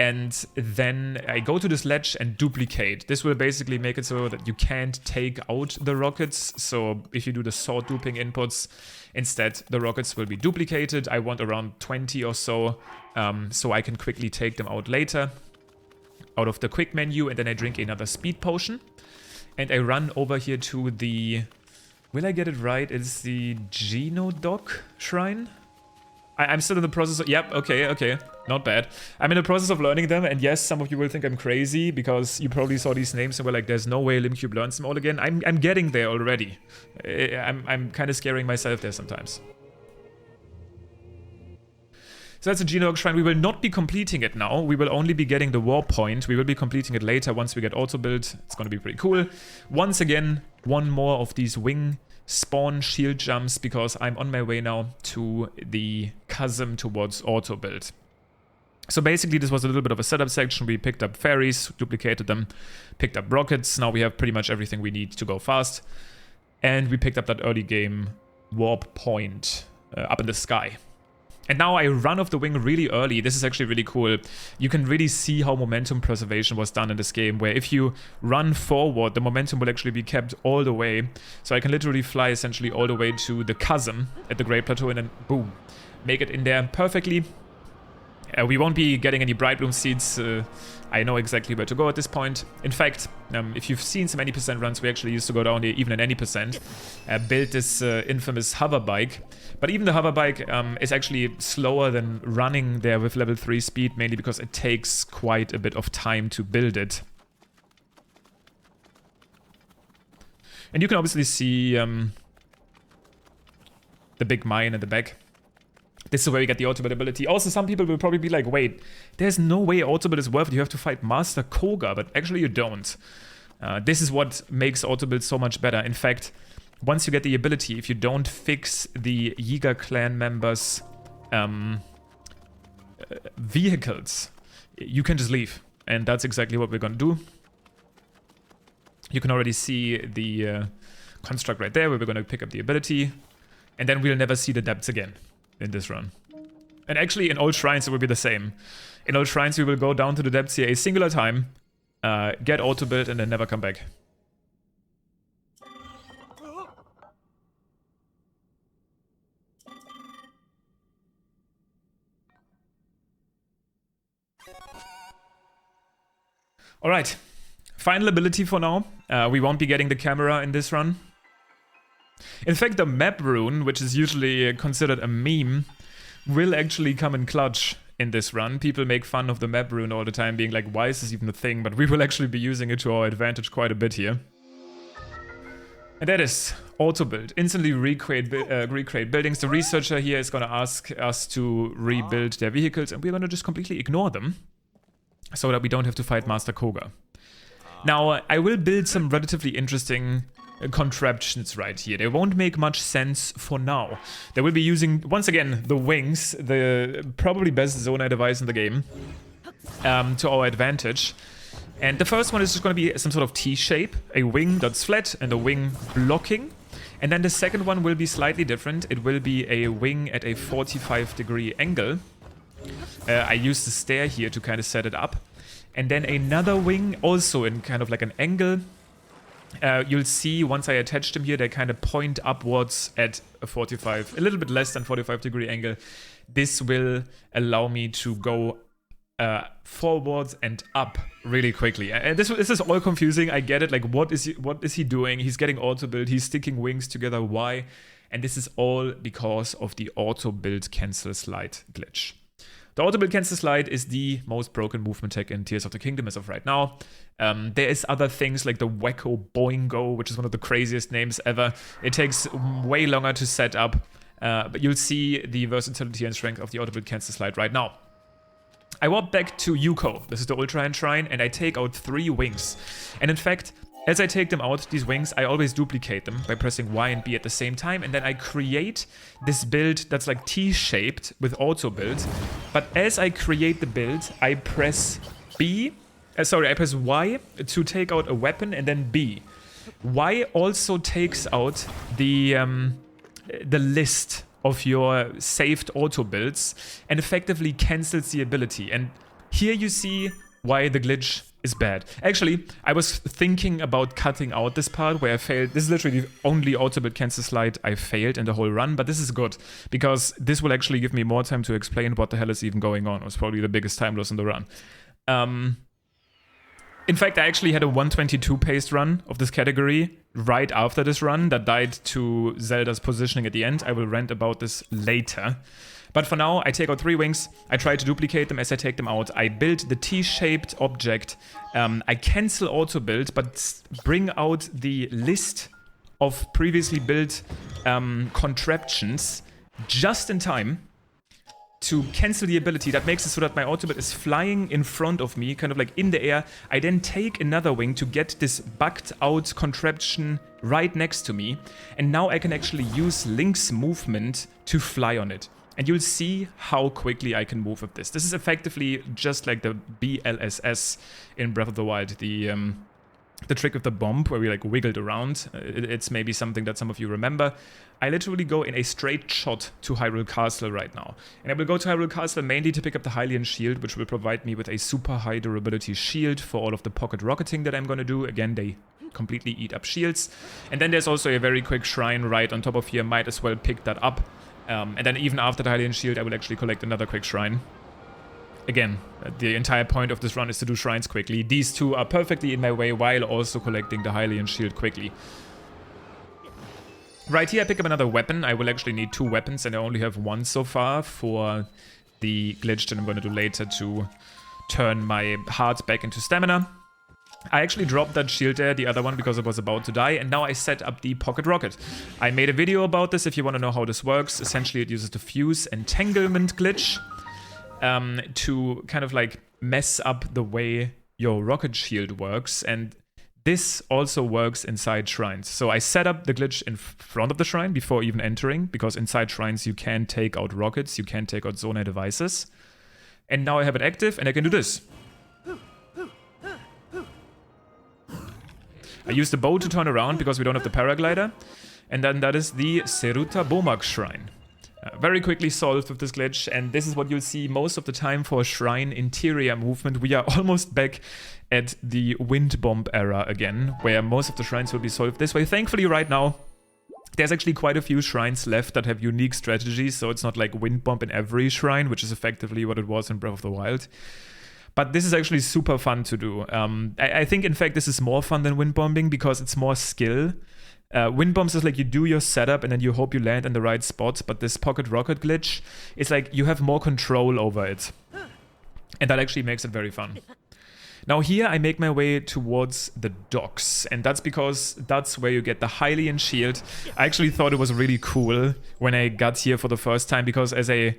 Speaker 1: And then I go to this ledge and duplicate. This will basically make it so that you can't take out the rockets. So if you do the sword duping inputs, instead the rockets will be duplicated. I want around 20 or so I can quickly take them out later out of the quick menu, and then I drink another speed potion. And I run over here to the... Will I get it right? It's the Genodoc Shrine? I'm still in the process of... Yep, okay. Not bad. I'm in the process of learning them, and yes, some of you will think I'm crazy, because you probably saw these names and were like, there's no way Limcube learns them all again. I'm getting there already. I'm kind of scaring myself there sometimes. So that's a Genodoc Shrine. We will not be completing it now. We will only be getting the war point. We will be completing it later once we get auto-build. It's going to be pretty cool. Once again, one more of these wing spawn shield jumps because I'm on my way now to the chasm towards auto-build. So basically this was a little bit of a setup section. We picked up ferries, duplicated them, picked up rockets. Now we have pretty much everything we need to go fast. And we picked up that early game warp point up in the sky. And now I run off the wing really early. This is actually really cool. You can really see how momentum preservation was done in this game, where if you run forward, the momentum will actually be kept all the way. So I can literally fly essentially all the way to the chasm at the Great Plateau and then boom, make it in there perfectly. We won't be getting any Bright Bloom seeds. I know exactly where to go at this point. In fact, if you've seen some any percent runs, we actually used to go down here even at any percent. Build this infamous hover bike. But even the hover bike is actually slower than running there with level 3 speed, mainly because it takes quite a bit of time to build it. And you can obviously see the big mine in the back. This is where we get the auto-build ability. Also, some people will probably be like, wait, there's no way auto-build is worth it. You have to fight Master Koga, but actually you don't. This is what makes auto-build so much better. In fact, once you get the ability, if you don't fix the Yiga clan members' vehicles, you can just leave. And that's exactly what we're gonna do. You can already see the construct right there, where we're gonna pick up the ability. And then we'll never see the depths again in this run. And actually in all shrines it will be the same. In all shrines we will go down to the depths here a singular time, get auto build and then never come back. Alright, final ability for now. We won't be getting the camera in this run. In fact, the map rune, which is usually considered a meme, will actually come in clutch in this run. People make fun of the map rune all the time, being like, why is this even a thing? But we will actually be using it to our advantage quite a bit here. And that is auto-build. Instantly recreate buildings. The researcher here is going to ask us to rebuild their vehicles, and we're going to just completely ignore them, so that we don't have to fight Master Koga. Now, I will build some relatively interesting contraptions right here. They won't make much sense for now. They will be using, once again, the wings, the probably best Zonai device in the game, to our advantage. And the first one is just going to be some sort of T-shape, a wing that's flat and a wing blocking. And then the second one will be slightly different. It will be a wing at a 45-degree angle. I use the stair here to kind of set it up. And then another wing also in kind of like an angle. You'll see once I attach them here, they kind of point upwards at a little bit less than 45-degree angle. This will allow me to go forwards and up really quickly. And this is all confusing. I get it. Like, what is he doing? He's getting auto build. He's sticking wings together. Why? And this is all because of the auto build cancel slide glitch. The auto build cancel slide is the most broken movement tech in Tears of the Kingdom as of right now. There is other things like the Wacko Boingo, which is one of the craziest names ever. It takes way longer to set up, but you'll see the versatility and strength of the auto build cancel slide right now. I warp back to Yuko. This is the Ultra Hand Shrine, and I take out 3 wings. And in fact, as I take them out, these wings, I always duplicate them by pressing Y and B at the same time, and then I create this build that's like T-shaped with auto build. But as I create the build, I press I press Y to take out a weapon, and then B. Y also takes out the list of your saved auto builds and effectively cancels the ability. And here you see why the glitch is bad. Actually, I was thinking about cutting out this part where I failed. This is literally the only auto build cancel slide I failed in the whole run, but this is good because this will actually give me more time to explain what the hell is even going on. It was probably the biggest time loss in the run. In fact, I actually had a 122 paced run of this category right after this run that died to Zelda's positioning at the end. I will rant about this later. But for now, I take out 3 wings. I try to duplicate them as I take them out. I build the T-shaped object. I cancel auto build, but bring out the list of previously built contraptions just in time to cancel the ability. That makes it so that my auto build is flying in front of me, kind of like in the air. I then take another wing to get this bugged out contraption right next to me. And now I can actually use Link's movement to fly on it. And you'll see how quickly I can move with this. This is effectively just like the BLSS in Breath of the Wild, the trick of the bomb where we like wiggled around. It's maybe something that some of you remember. I literally go in a straight shot to Hyrule Castle right now. And I will go to Hyrule Castle mainly to pick up the Hylian Shield, which will provide me with a super high durability shield for all of the pocket rocketing that I'm going to do. Again, they completely eat up shields. And then there's also a very quick shrine right on top of here. Might as well pick that up. And then even after the Hylian Shield, I will actually collect another quick shrine. Again, the entire point of this run is to do shrines quickly. These 2 are perfectly in my way while also collecting the Hylian Shield quickly. Right here I pick up another weapon. I will actually need 2 weapons and I only have 1 so far for the glitch that I'm going to do later to turn my heart back into stamina. I actually dropped that shield there, the other one, because it was about to die, and now I set up the pocket rocket. I made a video about this if you want to know how this works. Essentially it uses the fuse entanglement glitch to kind of like mess up the way your rocket shield works, and this also works inside shrines. So I set up the glitch in front of the shrine before even entering, because inside shrines you can take out rockets, you can take out Zonai devices. And now I have it active and I can do this. I use the bow to turn around because we don't have the paraglider. And then that is the Seruta Bomak Shrine. Very quickly solved with this glitch, and this is what you'll see most of the time for shrine interior movement. We are almost back at the wind bomb era again, where most of the shrines will be solved this way. Thankfully right now, there's actually quite a few shrines left that have unique strategies, so it's not like wind bomb in every shrine, which is effectively what it was in Breath of the Wild. But this is actually super fun to do. I think, in fact, this is more fun than wind bombing because it's more skill. Wind bombs is like you do your setup and then you hope you land in the right spot, but this pocket rocket glitch is like you have more control over it. And that actually makes it very fun. Now here I make my way towards the docks, and that's because that's where you get the Hylian Shield. I actually thought it was really cool when I got here for the first time, because as a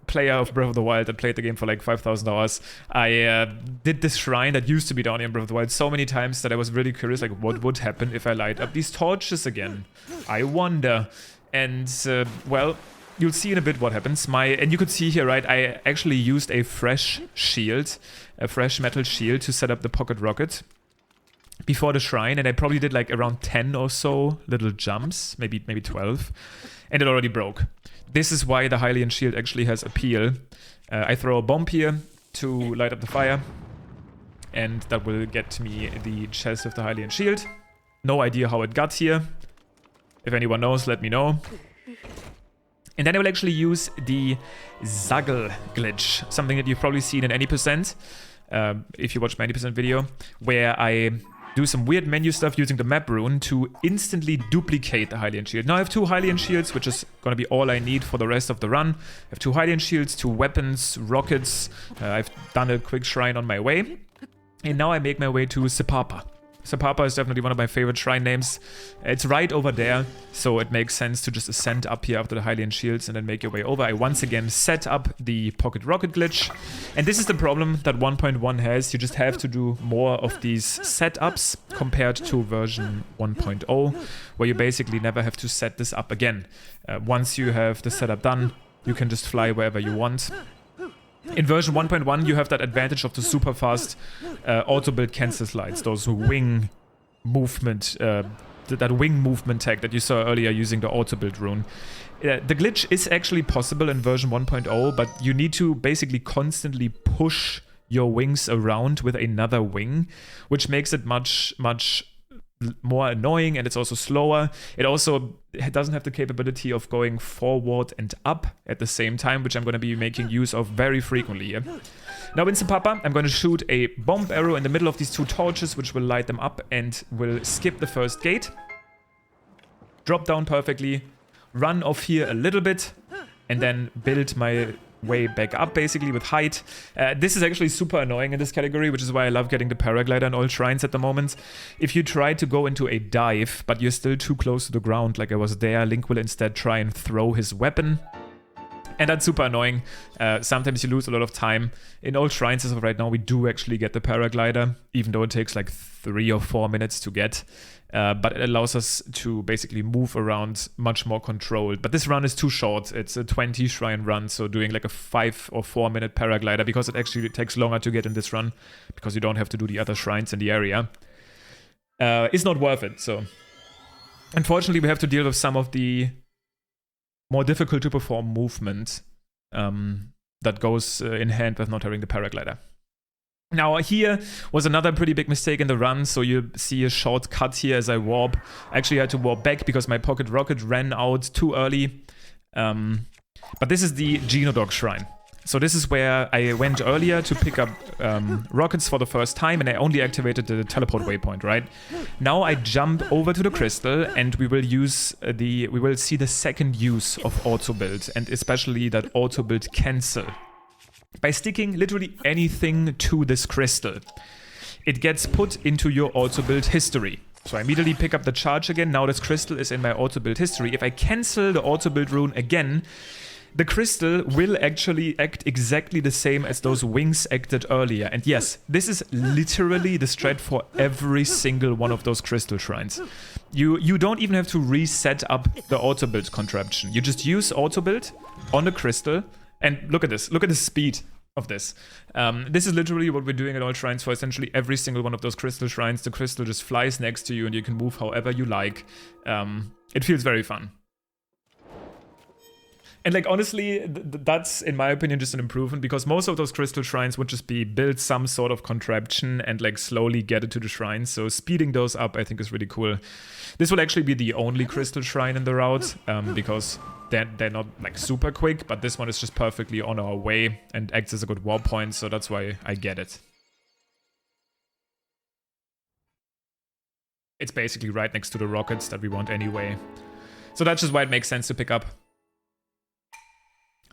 Speaker 1: player of Breath of the Wild that played the game for like 5,000 hours, I did this shrine that used to be down here in Breath of the Wild so many times that I was really curious, like, what would happen if I light up these torches again? I wonder. And, well, you'll see in a bit what happens. And you could see here, right, I actually used a fresh shield, a fresh metal shield to set up the pocket rocket before the shrine, and I probably did like around 10 or so little jumps, maybe 12, and it already broke. This is why the Hylian shield actually has appeal. I throw a bomb here to light up the fire, and that will get me the chest of the Hylian shield. No idea how it got here. If anyone knows, let me know. And then I will actually use the Zaggle glitch, something that you've probably seen in any percent, if you watch my 80% video, where I do some weird menu stuff using the map rune to instantly duplicate the Hylian shield. Now I have 2 Hylian shields, which is going to be all I need for the rest of the run. I have 2 Hylian shields, 2 weapons, rockets. I've done a quick shrine on my way. And now I make my way to Sepapa. Sepapa is definitely one of my favorite shrine names. It's right over there, so it makes sense to just ascend up here after the Hylian shields and then make your way over. I once again set up the pocket rocket glitch. And this is the problem that 1.1 has. You just have to do more of these setups compared to version 1.0, where you basically never have to set this up again. Once you have the setup done, you can just fly wherever you want. In version 1.1, you have that advantage of the super fast auto-build cancel slides, those wing movement, that wing movement tag that you saw earlier using the auto-build rune. The glitch is actually possible in version 1.0, but you need to basically constantly push your wings around with another wing, which makes it much more annoying, and it's also slower. It also doesn't have the capability of going forward and up at the same time, which I'm going to be making use of very frequently here. Now in Sepapa, I'm going to shoot a bomb arrow in the middle of these 2 torches, which will light them up and will skip the first gate. Drop down perfectly, run off here a little bit, and then build my way back up basically with height. This is actually super annoying in this category, which is why I love getting the paraglider in all shrines at the moment. If you try to go into a dive, but you're still too close to the ground like I was there, Link will instead try and throw his weapon. And that's super annoying. Sometimes you lose a lot of time. In all shrines as of right now, we do actually get the paraglider, even though it takes like 3 or 4 minutes to get. But it allows us to basically move around much more controlled. But this run is too short. It's a 20 shrine run, so doing like a 5 or 4 minute paraglider, because it actually takes longer to get in this run, because you don't have to do the other shrines in the area, is not worth it. So unfortunately, we have to deal with some of the more difficult to perform movement that goes in hand with not having the paraglider. Now here was another pretty big mistake in the run, so you see a short cut here as I warp. Actually I had to warp back because my pocket rocket ran out too early. But this is the Genodog shrine. So this is where I went earlier to pick up rockets for the first time, and I only activated the teleport waypoint, right? Now I jump over to the crystal, and we will see the second use of auto build, and especially that auto build cancel. By sticking literally anything to this crystal, it gets put into your auto build history. So I immediately pick up the charge again. Now this crystal is in my auto build history. If I cancel the auto build rune again, the crystal will actually act exactly the same as those wings acted earlier. And yes, this is literally the strat for every single one of those crystal shrines. You don't even have to reset up the auto build contraption. You just use auto build on the crystal. And look at this. Look at the speed of this. This is literally what we're doing at all shrines for essentially every single one of those crystal shrines. The crystal just flies next to you and you can move however you like. It feels very fun. And like honestly, that's in my opinion just an improvement, because most of those crystal shrines would just be build some sort of contraption and like slowly get it to the shrines. So speeding those up I think is really cool. This will actually be the only crystal shrine in the route, because they're not like super quick, but this one is just perfectly on our way and acts as a good warp point, so that's why I get it. It's basically right next to the rockets that we want anyway. So that's just why it makes sense to pick up.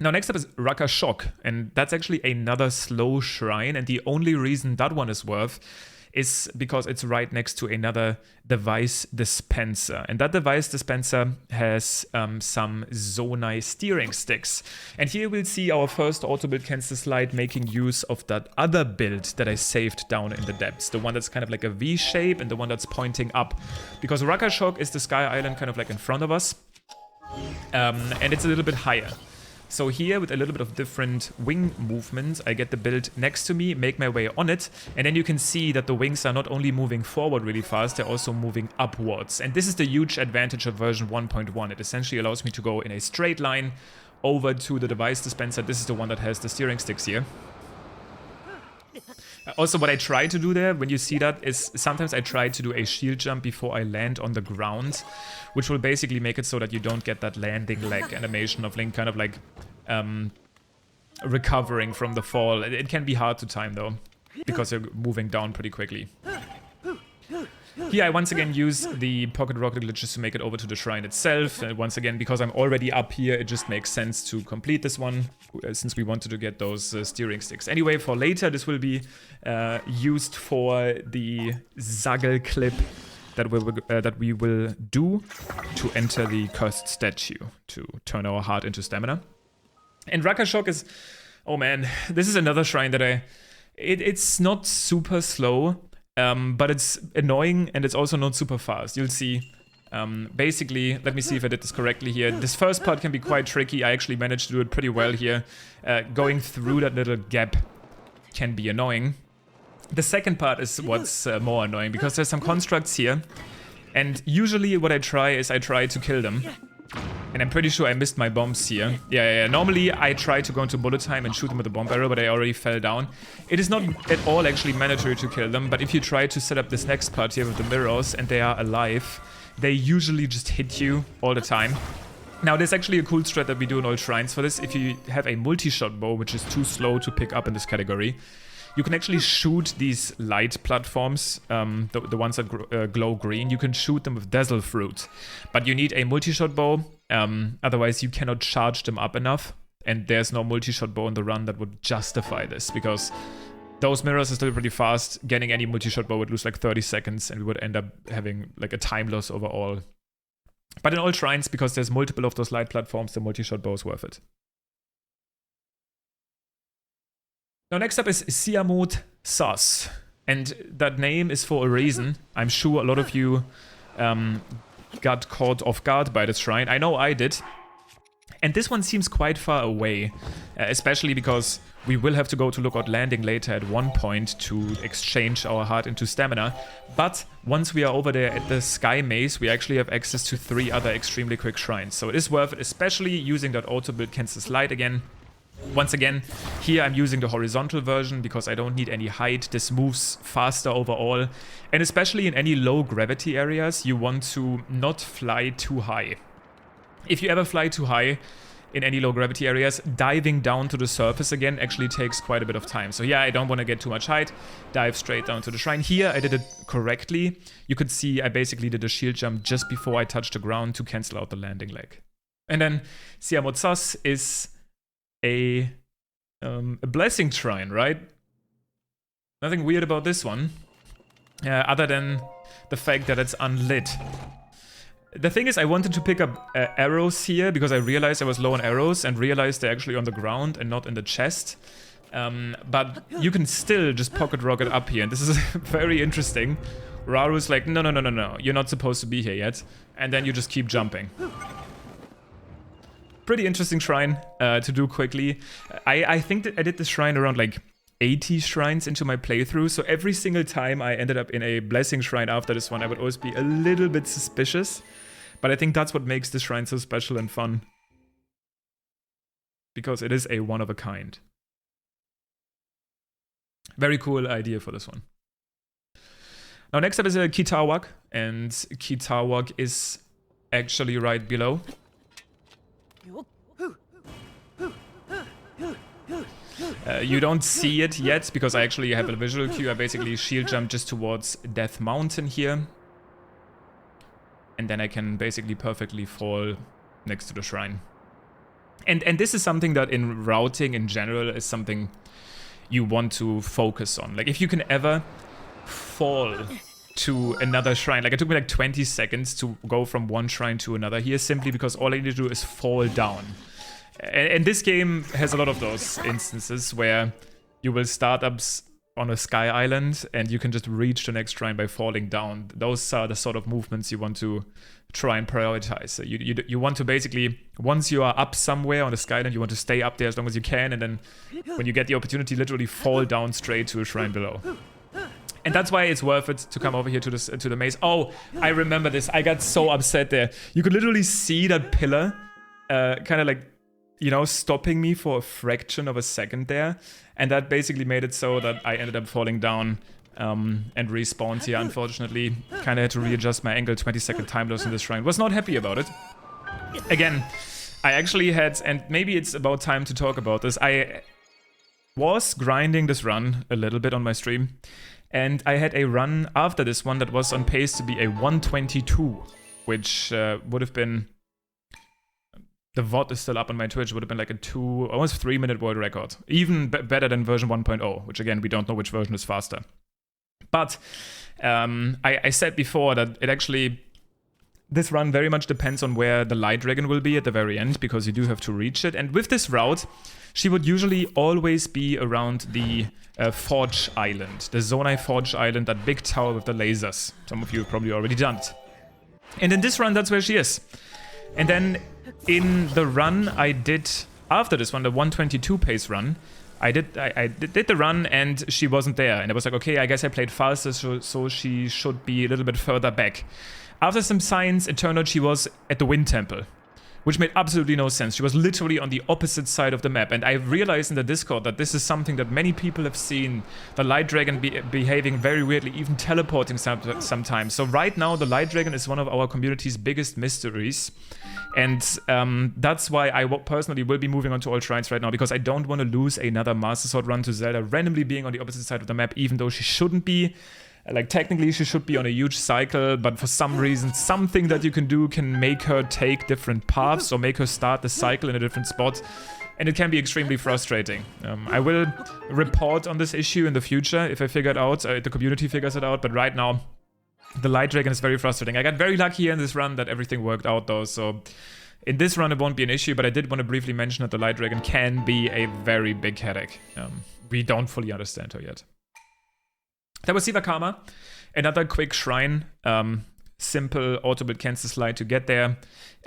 Speaker 1: Now next up is Raka Shock, and that's actually another slow shrine, and the only reason that one is worth is because it's right next to another device dispenser. And that device dispenser has some Zonai steering sticks. And here we'll see our first auto-build cancel slide making use of that other build that I saved down in the depths. The one that's kind of like a V shape and the one that's pointing up. Because Rakashok is the sky island kind of like in front of us. And it's a little bit higher. So here, with a little bit of different wing movement, I get the build next to me, make my way on it, and then you can see that the wings are not only moving forward really fast, they're also moving upwards. And this is the huge advantage of version 1.1. It essentially allows me to go in a straight line over to the device dispenser. This is the one that has the steering sticks here. Also, what I try to do there, when you see that, is sometimes I try to do a shield jump before I land on the ground, which will basically make it so that you don't get that landing leg animation of Link kind of like recovering from the fall. It can be hard to time though, because you're moving down pretty quickly. Here I once again use the pocket rocket glitches to make it over to the shrine itself. And once again, because I'm already up here, it just makes sense to complete this one, since we wanted to get those steering sticks. Anyway, for later, this will be used for the Zaggle clip that we will do to enter the cursed statue, to turn our heart into stamina. And Rakashok is... oh man, this is another shrine that it's not super slow. But it's annoying and it's also not super fast. You'll see. Basically, let me see if I did this correctly here. This first part can be quite tricky. I actually managed to do it pretty well here. Going through that little gap can be annoying. The second part is what's more annoying, because there's some constructs here. And usually what I try is I try to kill them. And I'm pretty sure I missed my bombs here. Yeah. Normally I try to go into bullet time and shoot them with a bomb arrow, but I already fell down. It is not at all actually mandatory to kill them, but if you try to set up this next part here with the mirrors and they are alive, they usually just hit you all the time. Now there's actually a cool strat that we do in all shrines for this. If you have a multi-shot bow, which is too slow to pick up in this category, you can actually shoot these light platforms, the ones that glow green. You can shoot them with Dazzle Fruit. But you need a multi-shot bow, otherwise you cannot charge them up enough. And there's no multi-shot bow in the run that would justify this, because those mirrors are still pretty fast. Getting any multi-shot bow would lose like 30 seconds, and we would end up having like a time loss overall. But in all shrines, because there's multiple of those light platforms, the multi-shot bow is worth it. Now next up is Siamot Sus, and that name is for a reason. I'm sure a lot of you got caught off guard by this shrine. I know I did. And this one seems quite far away, especially because we will have to go to Lookout Landing later at one point to exchange our heart into stamina. But once we are over there at the Sky Maze, we actually have access to 3 other extremely quick shrines. So it is worth it, especially using that auto-build cancel slide again. Once again, here I'm using the horizontal version because I don't need any height. This moves faster overall. And especially in any low gravity areas, you want to not fly too high. If you ever fly too high in any low gravity areas, diving down to the surface again actually takes quite a bit of time. So yeah, I don't want to get too much height. Dive straight down to the shrine. Here I did it correctly. You could see I basically did a shield jump just before I touched the ground to cancel out the landing leg. And then Siamot Sus is a blessing shrine, right? Nothing weird about this one, other than the fact that it's unlit. The thing is, I wanted to pick up arrows here because I realized I was low on arrows and realized they're actually on the ground and not in the chest. But you can still just pocket rocket up here, and this is very interesting. Raru's like, no, you're not supposed to be here yet. And then you just keep jumping. Pretty interesting shrine to do quickly. I think that I did this shrine around like 80 shrines into my playthrough, so every single time I ended up in a blessing shrine after this one, I would always be a little bit suspicious. But I think that's what makes this shrine so special and fun. Because it is a one-of-a-kind. Very cool idea for this one. Now next up is a Kitawak, and Kitawak is actually right below. You don't see it yet because I actually have a visual cue. I basically shield jump just towards Death Mountain here. And then I can basically perfectly fall next to the shrine. And this is something that in routing in general is something you want to focus on. Like if you can ever fall to another shrine. Like, it took me like 20 seconds to go from one shrine to another here, simply because all I need to do is fall down. And this game has a lot of those instances where you will start up on a sky island and you can just reach the next shrine by falling down. Those are the sort of movements you want to try and prioritize. So you want to basically, once you are up somewhere on the sky island, you want to stay up there as long as you can, and then when you get the opportunity, literally fall down straight to a shrine below. And that's why it's worth it to come over here to the maze. Oh, I remember this. I got so upset there. You could literally see that pillar kind of like, you know, stopping me for a fraction of a second there. And that basically made it so that I ended up falling down and respawned here, unfortunately. Kind of had to readjust my angle, 20-second time loss in this shrine. Was not happy about it. Again, I actually had, and maybe it's about time to talk about this, I was grinding this run a little bit on my stream. And I had a run after this one that was on pace to be a 122, which would have been... The VOD is still up on my Twitch. It would have been like a almost 3-minute world record. Even better than version 1.0, which again, we don't know which version is faster. But I said before that it actually... This run very much depends on where the Light Dragon will be at the very end, because you do have to reach it. And with this route, she would usually always be around the Forge Island. The Zonai Forge Island, that big tower with the lasers. Some of you have probably already done it. And in this run, that's where she is. And then in the run I did, after this one, the 122 pace run, I did the run and she wasn't there. And I was like, okay, I guess I played faster, so she should be a little bit further back. After some science, it turned out she was at the Wind Temple, which made absolutely no sense. She was literally on the opposite side of the map. And I realized in the Discord that this is something that many people have seen. The Light Dragon behaving very weirdly, even teleporting sometimes. So right now, the Light Dragon is one of our community's biggest mysteries. And that's why I personally will be moving on to all shrines right now, because I don't want to lose another Master Sword run to Zelda randomly being on the opposite side of the map, even though she shouldn't be. Like, technically she should be on a huge cycle, but for some reason, something that you can do can make her take different paths or make her start the cycle in a different spot. And it can be extremely frustrating. I will report on this issue in the future if I figure it out, the community figures it out, but right now, the Light Dragon is very frustrating. I got very lucky in this run that everything worked out though, so in this run it won't be an issue, but I did want to briefly mention that the Light Dragon can be a very big headache. We don't fully understand her yet. That was Siva Karma, another quick shrine, simple auto-build cancel slide to get there.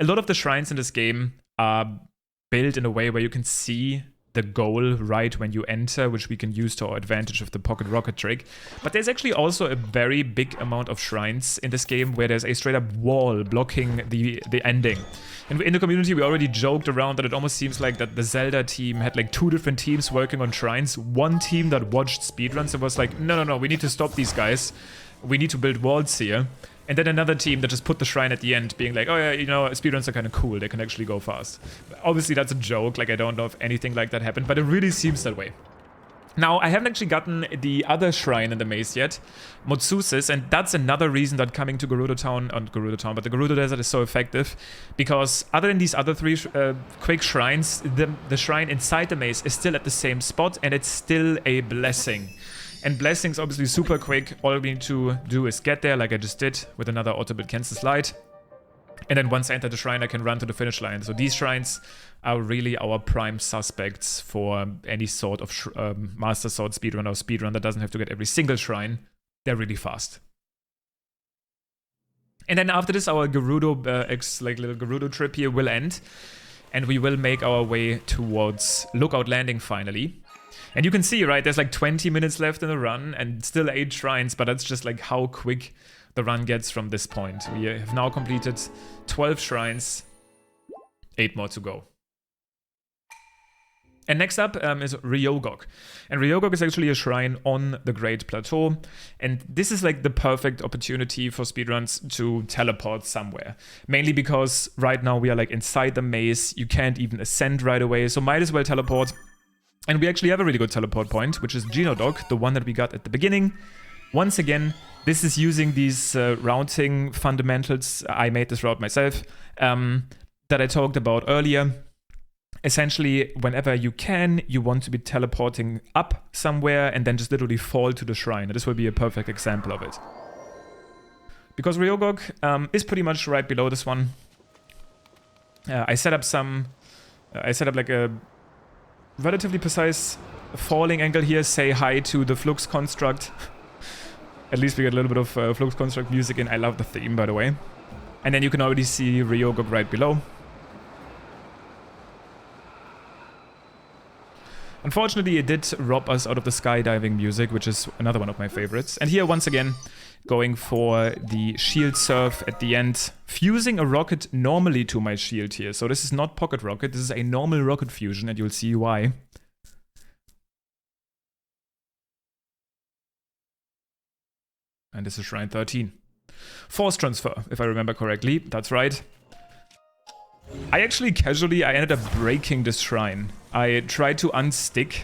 Speaker 1: A lot of the shrines in this game are built in a way where you can see the goal right when you enter, which we can use to our advantage with the pocket rocket trick. But there's actually also a very big amount of shrines in this game where there's a straight up wall blocking the ending. And in the community, we already joked around that it almost seems like that the Zelda team had like 2 different teams working on shrines. One team that watched speedruns and was like, no, we need to stop these guys. We need to build walls here. And then another team that just put the shrine at the end, being like, oh yeah, you know, speedruns are kind of cool. They can actually go fast. Obviously, that's a joke. Like, I don't know if anything like that happened, but it really seems that way. Now, I haven't actually gotten the other shrine in the maze yet, Motsusis, and that's another reason that coming to Gerudo Town, not Gerudo Town, but the Gerudo Desert is so effective, because other than these other 3 quick shrines, the shrine inside the maze is still at the same spot, and it's still a blessing. And blessing's obviously super quick. All we need to do is get there, like I just did, with another auto-build cancel slide. And then once I enter the shrine, I can run to the finish line. So these shrines are really our prime suspects for any sort of Master Sword speedrun or speedrun that doesn't have to get every single shrine. They're really fast. And then after this, our Gerudo, little Gerudo trip here will end. And we will make our way towards Lookout Landing finally. And you can see, right, there's like 20 minutes left in the run and still 8 shrines, but that's just like how quick the run gets from this point. We have now completed 12 shrines, 8 more to go. And next up is Ryogok. And Ryogok is actually a shrine on the Great Plateau. And this is like the perfect opportunity for speedruns to teleport somewhere. Mainly because right now we are like inside the maze. You can't even ascend right away, so might as well teleport. And we actually have a really good teleport point, which is Genodog, the one that we got at the beginning. Once again, this is using these routing fundamentals. I made this route myself, that I talked about earlier. essentially, whenever you can, you want to be teleporting up somewhere and then just literally fall to the shrine. This will be a perfect example of it. Because Ryogok is pretty much right below this one. I set up like a relatively precise falling angle here. Say hi to the Flux Construct. At least we get a little bit of Flux Construct music in. I love the theme, by the way. And then you can already see Ryogok right below. Unfortunately, it did rob us out of the skydiving music, which is another one of my favorites. And here, once again, going for the shield surf at the end, fusing a rocket normally to my shield here. So this is not pocket rocket, this is a normal rocket fusion, and you'll see why. And this is Shrine 13. Force transfer, if I remember correctly. That's right. I actually I ended up breaking this shrine. I tried to unstick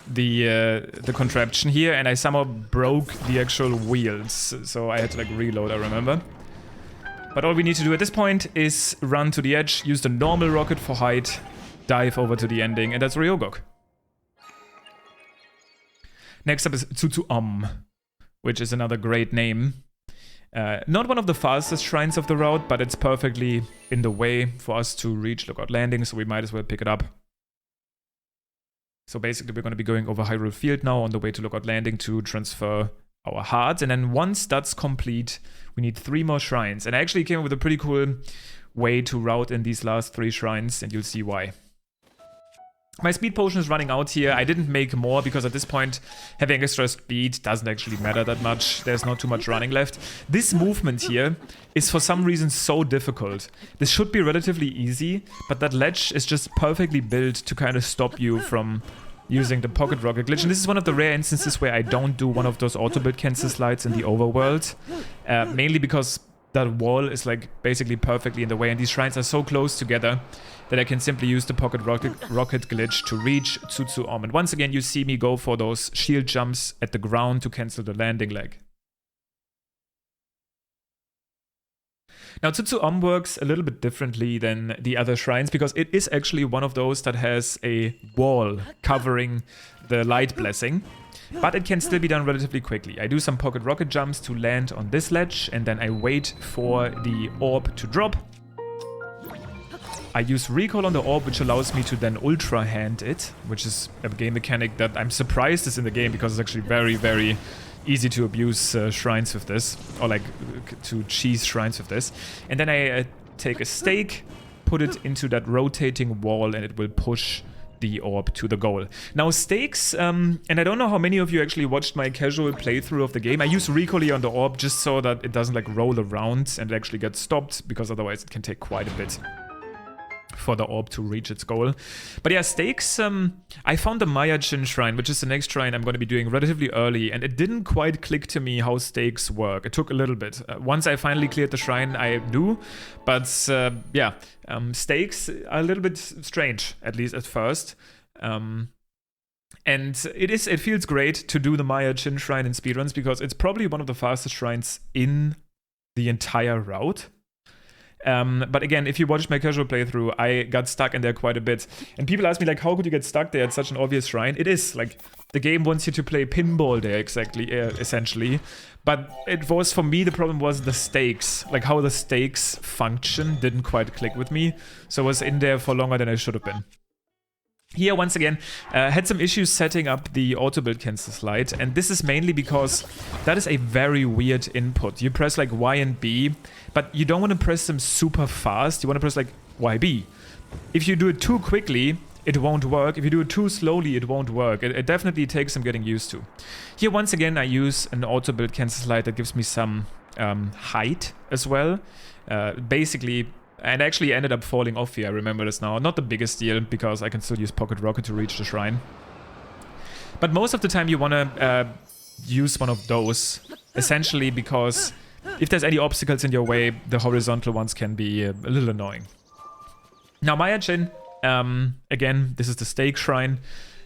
Speaker 1: the contraption here, and I somehow broke the actual wheels. So I had to like reload, I remember. But all we need to do at this point is run to the edge, use the normal rocket for height, dive over to the ending, and that's Ryogok. Next up is Tsutsu-Om, which is another great name. Not one of the fastest shrines of the route, but it's perfectly in the way for us to reach Lookout Landing, so we might as well pick it up. So basically we're going to be going over Hyrule Field now on the way to Lookout Landing to transfer our hearts, and then once that's complete, we need 3 more shrines. And I actually came up with a pretty cool way to route in these last 3 shrines, and you'll see why. My speed potion is running out here. I didn't make more because at this point having extra speed doesn't actually matter that much. There's not too much running left. This movement here is for some reason so difficult. This should be relatively easy, but that ledge is just perfectly built to kind of stop you from using the pocket rocket glitch. And this is one of the rare instances where I don't do one of those auto-build cancel slides in the overworld. Mainly because that wall is like basically perfectly in the way, and these shrines are so close together that I can simply use the pocket rocket glitch to reach Tsutsu-Om. And once again, you see me go for those shield jumps at the ground to cancel the landing leg. Now, Tsutsu-Om works a little bit differently than the other shrines because it is actually one of those that has a wall covering the light blessing. But it can still be done relatively quickly. I do some pocket rocket jumps to land on this ledge, and then I wait for the orb to drop. I use recoil on the orb, which allows me to then ultra hand it, which is a game mechanic that I'm surprised is in the game because it's actually very, very easy to abuse shrines with this, or like to cheese shrines with this. And then I take a stake, put it into that rotating wall, and it will push the orb to the goal. Now stakes, and I don't know how many of you actually watched my casual playthrough of the game. I use recoil on the orb just so that it doesn't like roll around and actually get stopped, because otherwise it can take quite a bit for the orb to reach its goal. But yeah, stakes, I found the Maya-Chin Shrine, which is the next shrine I'm going to be doing relatively early, and it didn't quite click to me how stakes work. It took a little bit. Once I finally cleared the shrine, I do, but yeah, stakes are a little bit strange, at least at first. And it feels great to do the Maya-Chin Shrine in speedruns, because it's probably one of the fastest shrines in the entire route. But again, if you watched my casual playthrough, I got stuck in there quite a bit. And people ask me, like, how could you get stuck there? It's such an obvious shrine. It is, like, the game wants you to play pinball there, essentially. But it was, for me, the problem was the stakes. Like, how the stakes function didn't quite click with me. So I was in there for longer than I should have been. Here, once again, had some issues setting up the auto-build cancel slide, and this is mainly because that is a very weird input. You press like Y and B, but you don't want to press them super fast. You want to press like YB. If you do it too quickly, it won't work. If you do it too slowly, it won't work. It definitely takes some getting used to. Here, once again, I use an auto-build cancel slide that gives me some height as well. Basically, and actually ended up falling off here, I remember this now. Not the biggest deal, because I can still use Pocket Rocket to reach the shrine. But most of the time you want to use one of those, essentially because if there's any obstacles in your way, the horizontal ones can be a little annoying. Now Maya-Chin, again, this is the stake shrine,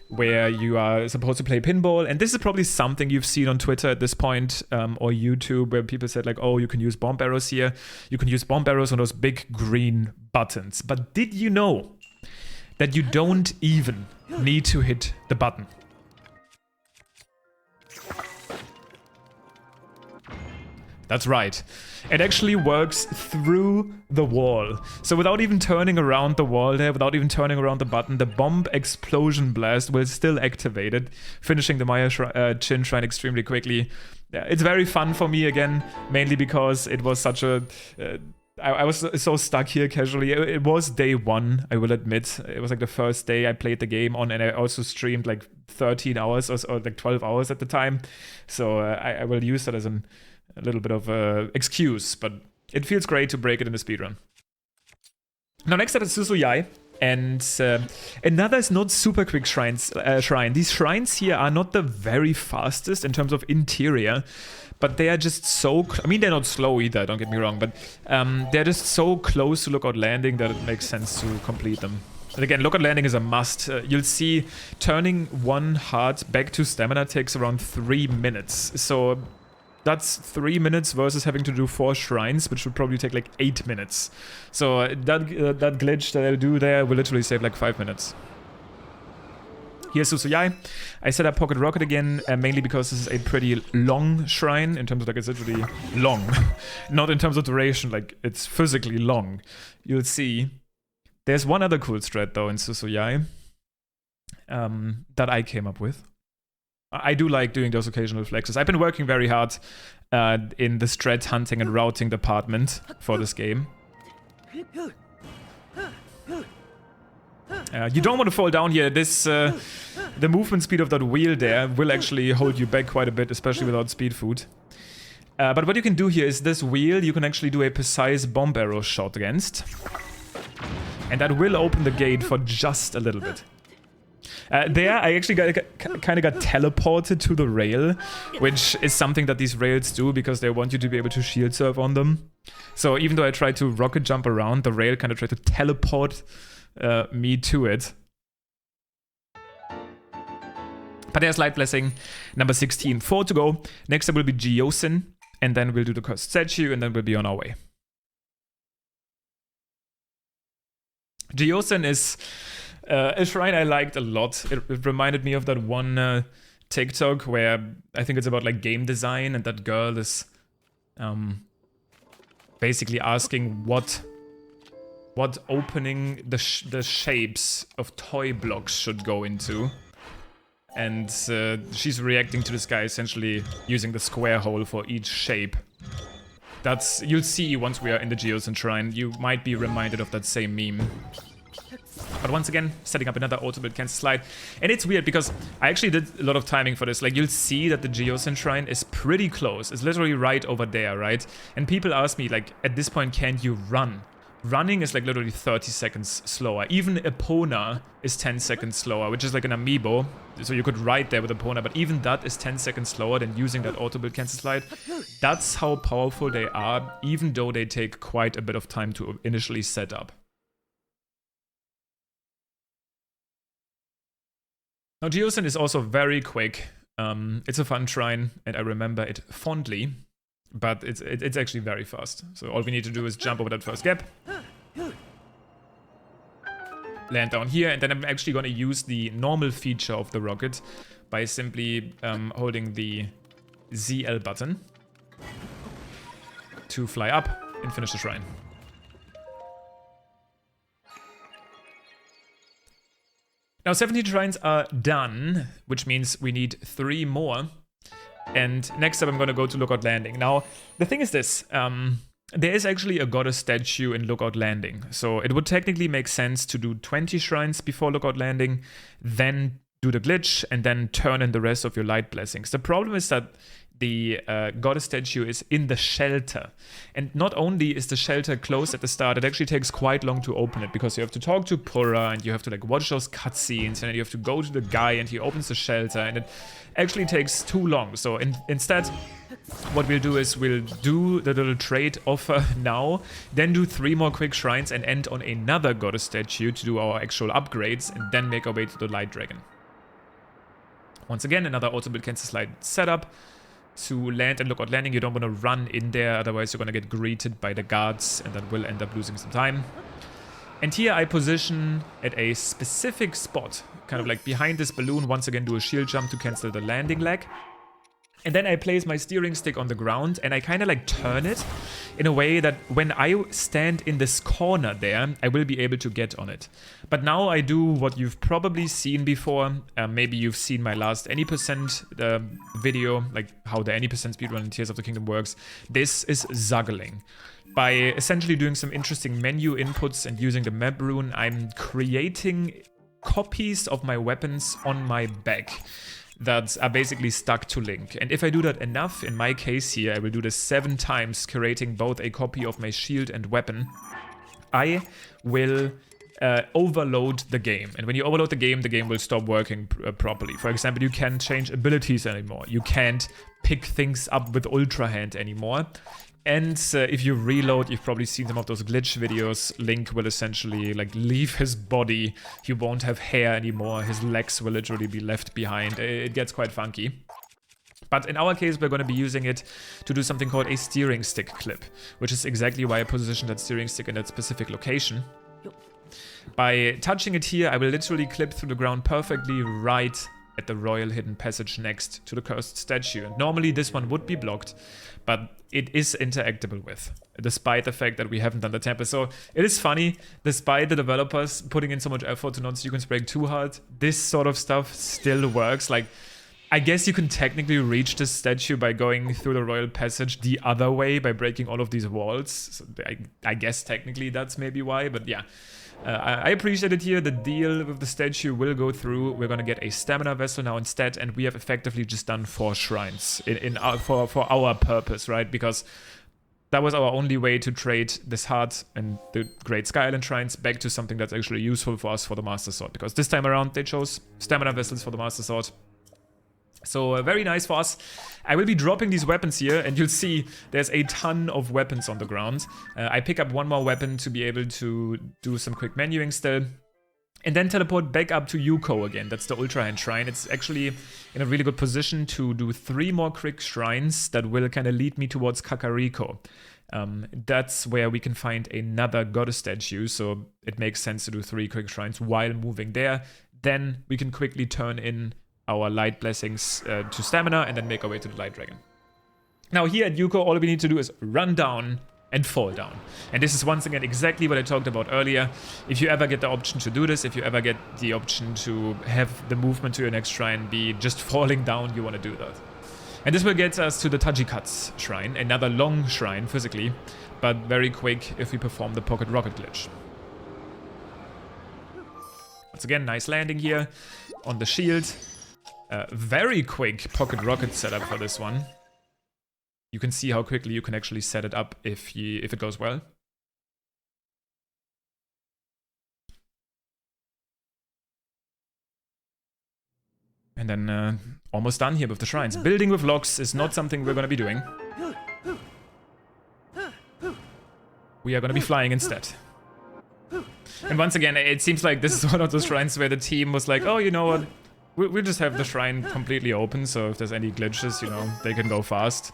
Speaker 1: where you are supposed to play pinball, and this is probably something you've seen on Twitter at this point, or YouTube, where people said like, oh, you can use bomb arrows here, you can use bomb arrows on those big green buttons. But did you know that you don't even need to hit the button. That's right. It actually works through the wall. So without even turning around the wall there, without even turning around the button, the bomb explosion blast will still activate it, finishing the Maya Chin Shrine extremely quickly. It's very fun for me again, mainly because it was such a... I was so stuck here casually. It was day one, I will admit. It was like the first day I played the game on, and I also streamed like 13 hours or like 12 hours at the time. So I will use that as a little bit of excuse, but it feels great to break it in a speedrun. Now next up is Susuyai, and another is not super quick shrine. These shrines here are not the very fastest in terms of interior, but they are just so... I mean, they're not slow either, don't get me wrong, but they're just so close to Lookout Landing that it makes sense to complete them. And again, Lookout Landing is a must. You'll see turning one heart back to stamina takes around 3 minutes. So that's 3 minutes versus having to do 4 shrines, which would probably take like 8 minutes. So that glitch that I'll do there will literally save like 5 minutes. Here's Susuyai. I set up Pocket Rocket again, mainly because this is a pretty long shrine, in terms of like it's literally long. Not in terms of duration, like it's physically long. You'll see. There's one other cool strat though in Susuyai that I came up with. I do like doing those occasional flexes. I've been working very hard in the strat hunting and routing department for this game. You don't want to fall down here. This the movement speed of that wheel there will actually hold you back quite a bit, especially without speed food. But what you can do here is this wheel you can actually do a precise bomb arrow shot against. And that will open the gate for just a little bit. There, I actually kind of got teleported to the rail, which is something that these rails do because they want you to be able to shield surf on them. So even though I tried to rocket jump around, the rail kind of tried to teleport me to it. But there's Light Blessing, number 16. 4 to go. Next up will be Geosin, and then we'll do the cursed statue, and then we'll be on our way. Geosin is a shrine I liked a lot. It reminded me of that one TikTok where I think it's about like game design, and that girl is basically asking what opening the shapes of toy blocks should go into. And she's reacting to this guy essentially using the square hole for each shape. That's, you'll see once we are in the Geosin Shrine, you might be reminded of that same meme. But once again, setting up another auto-build cancel slide. And it's weird because I actually did a lot of timing for this. Like, you'll see that the Geosin Shrine is pretty close. It's literally right over there, right? And people ask me, like, at this point, can't you run? Running is like literally 30 seconds slower. Even Epona is 10 seconds slower, which is like an amiibo. So you could ride there with Epona, but even that is 10 seconds slower than using that auto-build cancel slide. That's how powerful they are, even though they take quite a bit of time to initially set up. Now, Geosin is also very quick. It's a fun shrine, and I remember it fondly. But it's actually very fast. So all we need to do is jump over that first gap. Land down here, and then I'm actually going to use the normal feature of the rocket by simply holding the ZL button to fly up and finish the shrine. Now 17 shrines are done, which means we need 3 more. And next up, I'm going to go to Lookout Landing. Now, the thing is this. There is actually a goddess statue in Lookout Landing. So it would technically make sense to do 20 shrines before Lookout Landing, then do the glitch, and then turn in the rest of your light blessings. The problem is that the goddess statue is in the shelter. And not only is the shelter closed at the start, it actually takes quite long to open it, because you have to talk to Pura, and you have to like watch those cutscenes, and then you have to go to the guy, and he opens the shelter, and it actually takes too long. So instead, what we'll do is we'll do the little trade offer now, then do 3 more quick shrines, and end on another goddess statue to do our actual upgrades, and then make our way to the light dragon. Once again, another auto-build cancel slide setup. To land and Lookout Landing, you don't want to run in there, otherwise you're going to get greeted by the guards, and that will end up losing some time. And here I position at a specific spot, kind of like behind this balloon, once again do a shield jump to cancel the landing lag. And then I place my steering stick on the ground and I kind of like turn it in a way that when I stand in this corner there, I will be able to get on it. But now I do what you've probably seen before. Maybe you've seen my last any percent video, like how the any percent speedrun in Tears of the Kingdom works. This is zuggling. By essentially doing some interesting menu inputs and using the map rune, I'm creating copies of my weapons on my back that are basically stuck to Link. And if I do that enough, in my case here, I will do this 7 times, creating both a copy of my shield and weapon, I will overload the game. And when you overload the game will stop working properly. For example, you can't change abilities anymore. You can't pick things up with Ultra Hand anymore. And if you reload, you've probably seen some of those glitch videos. Link will essentially like leave his body. He won't have hair anymore. His legs will literally be left behind. It gets quite funky. But in our case, we're going to be using it to do something called a steering stick clip, which is exactly why I positioned that steering stick in that specific location. By touching it here, I will literally clip through the ground perfectly right at the royal hidden passage next to the cursed statue. And normally this one would be blocked, but it is interactable with, despite the fact that we haven't done the temple. So it is funny, despite the developers putting in so much effort to not sequence break too hard, this sort of stuff still works. Like, I guess you can technically reach this statue by going through the royal passage the other way, by breaking all of these walls. So I guess technically that's maybe why, but yeah. I appreciate it here. The deal with the statue will go through. We're gonna get a stamina vessel now instead, and we have effectively just done 4 shrines for our purpose, right? Because that was our only way to trade this heart and the Great Sky Island shrines back to something that's actually useful for us for the Master Sword. Because this time around they chose stamina vessels for the Master Sword. So very nice for us. I will be dropping these weapons here, and you'll see there's a ton of weapons on the ground. I pick up one more weapon to be able to do some quick menuing still. And then teleport back up to Yuko again. That's the Ultra Hand Shrine. It's actually in a really good position to do 3 more quick shrines that will kind of lead me towards Kakariko. That's where we can find another goddess statue, so it makes sense to do 3 quick shrines while moving there. Then we can quickly turn in our light blessings to stamina and then make our way to the light dragon. Now here at Yuko, all we need to do is run down and fall down. And this is once again exactly what I talked about earlier. If you ever get the option to do this, if you ever get the option to have the movement to your next shrine be just falling down, you want to do that. And this will get us to the Tajikat's shrine, another long shrine physically, but very quick if we perform the pocket rocket glitch. Once again, nice landing here on the shield. Very quick pocket rocket setup for this one. You can see how quickly you can actually set it up if it goes well. And then almost done here with the shrines. Building with locks is not something we're going to be doing. We are going to be flying instead. And once again, it seems like this is one of those shrines where the team was like, oh, you know what? We'll just have the shrine completely open, so if there's any glitches, you know, they can go fast.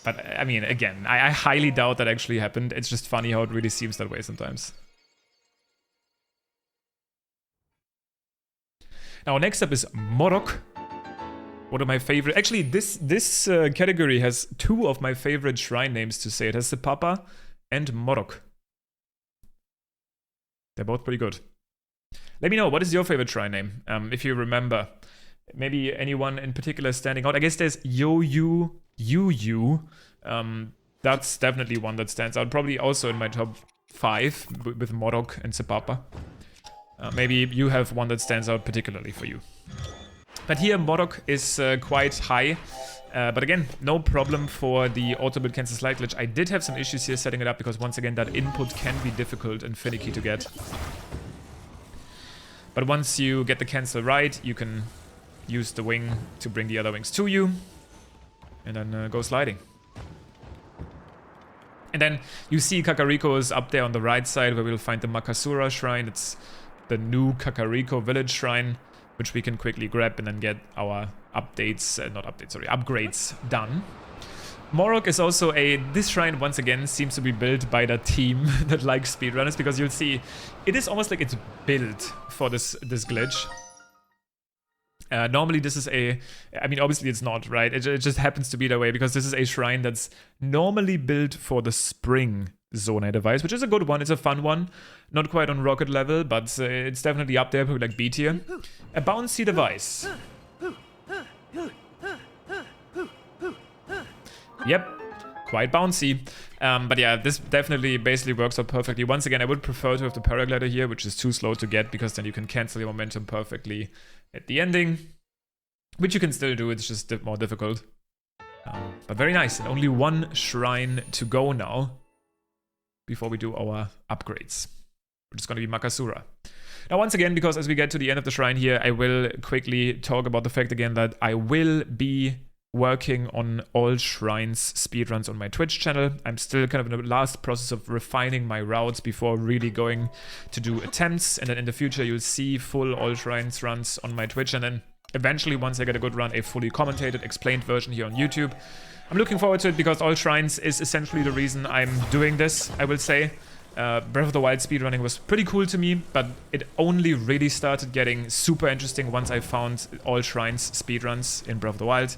Speaker 1: But, I mean, again, I highly doubt that actually happened. It's just funny how it really seems that way sometimes. Now, next up is Morok. One of my favorite... Actually, this category has 2 of my favorite shrine names to say. It has Sepapa and Morok. They're both pretty good. Let me know, what is your favorite shrine name, if you remember? Maybe anyone in particular standing out. I guess there's Yu. That's definitely one that stands out. Probably also in my top 5 with Morok and Sepapa. Maybe you have one that stands out particularly for you. But here Morok is quite high. But again, no problem for the auto-build cancel slide glitch. I did have some issues here setting it up because once again that input can be difficult and finicky to get. But once you get the cancel right, you can use the wing to bring the other wings to you. And then go sliding. And then you see Kakariko is up there on the right side where we'll find the Makasura shrine. It's the new Kakariko village shrine, which we can quickly grab and then get our upgrades done. Morok is also this shrine once again seems to be built by the team that likes speedrunners, because you'll see it is almost like it's built for this glitch. Normally this is I mean, obviously it's not, right? It just happens to be that way because this is a shrine that's normally built for the spring Zonai device, which is a good one. It's a fun one. Not quite on rocket level, but it's definitely up there, probably like B tier. A bouncy device. Yep, quite bouncy. But yeah, this definitely basically works out perfectly. Once again, I would prefer to have the paraglider here, which is too slow to get, because then you can cancel your momentum perfectly at the ending. Which you can still do, it's just more difficult. But very nice, and only one shrine to go now before we do our upgrades, which is going to be Makasura. Now, once again, because as we get to the end of the shrine here, I will quickly talk about the fact again that I will be working on all shrines speedruns on my Twitch channel. I'm still kind of in the last process of refining my routes before really going to do attempts, and then in the future you'll see full all shrines runs on my Twitch, and then eventually, once I get a good run, a fully commentated, explained version here on YouTube. I'm looking forward to it because all shrines is essentially the reason I'm doing this, I will say. Breath of the Wild speedrunning was pretty cool to me, but it only really started getting super interesting once I found all shrines speedruns in Breath of the Wild.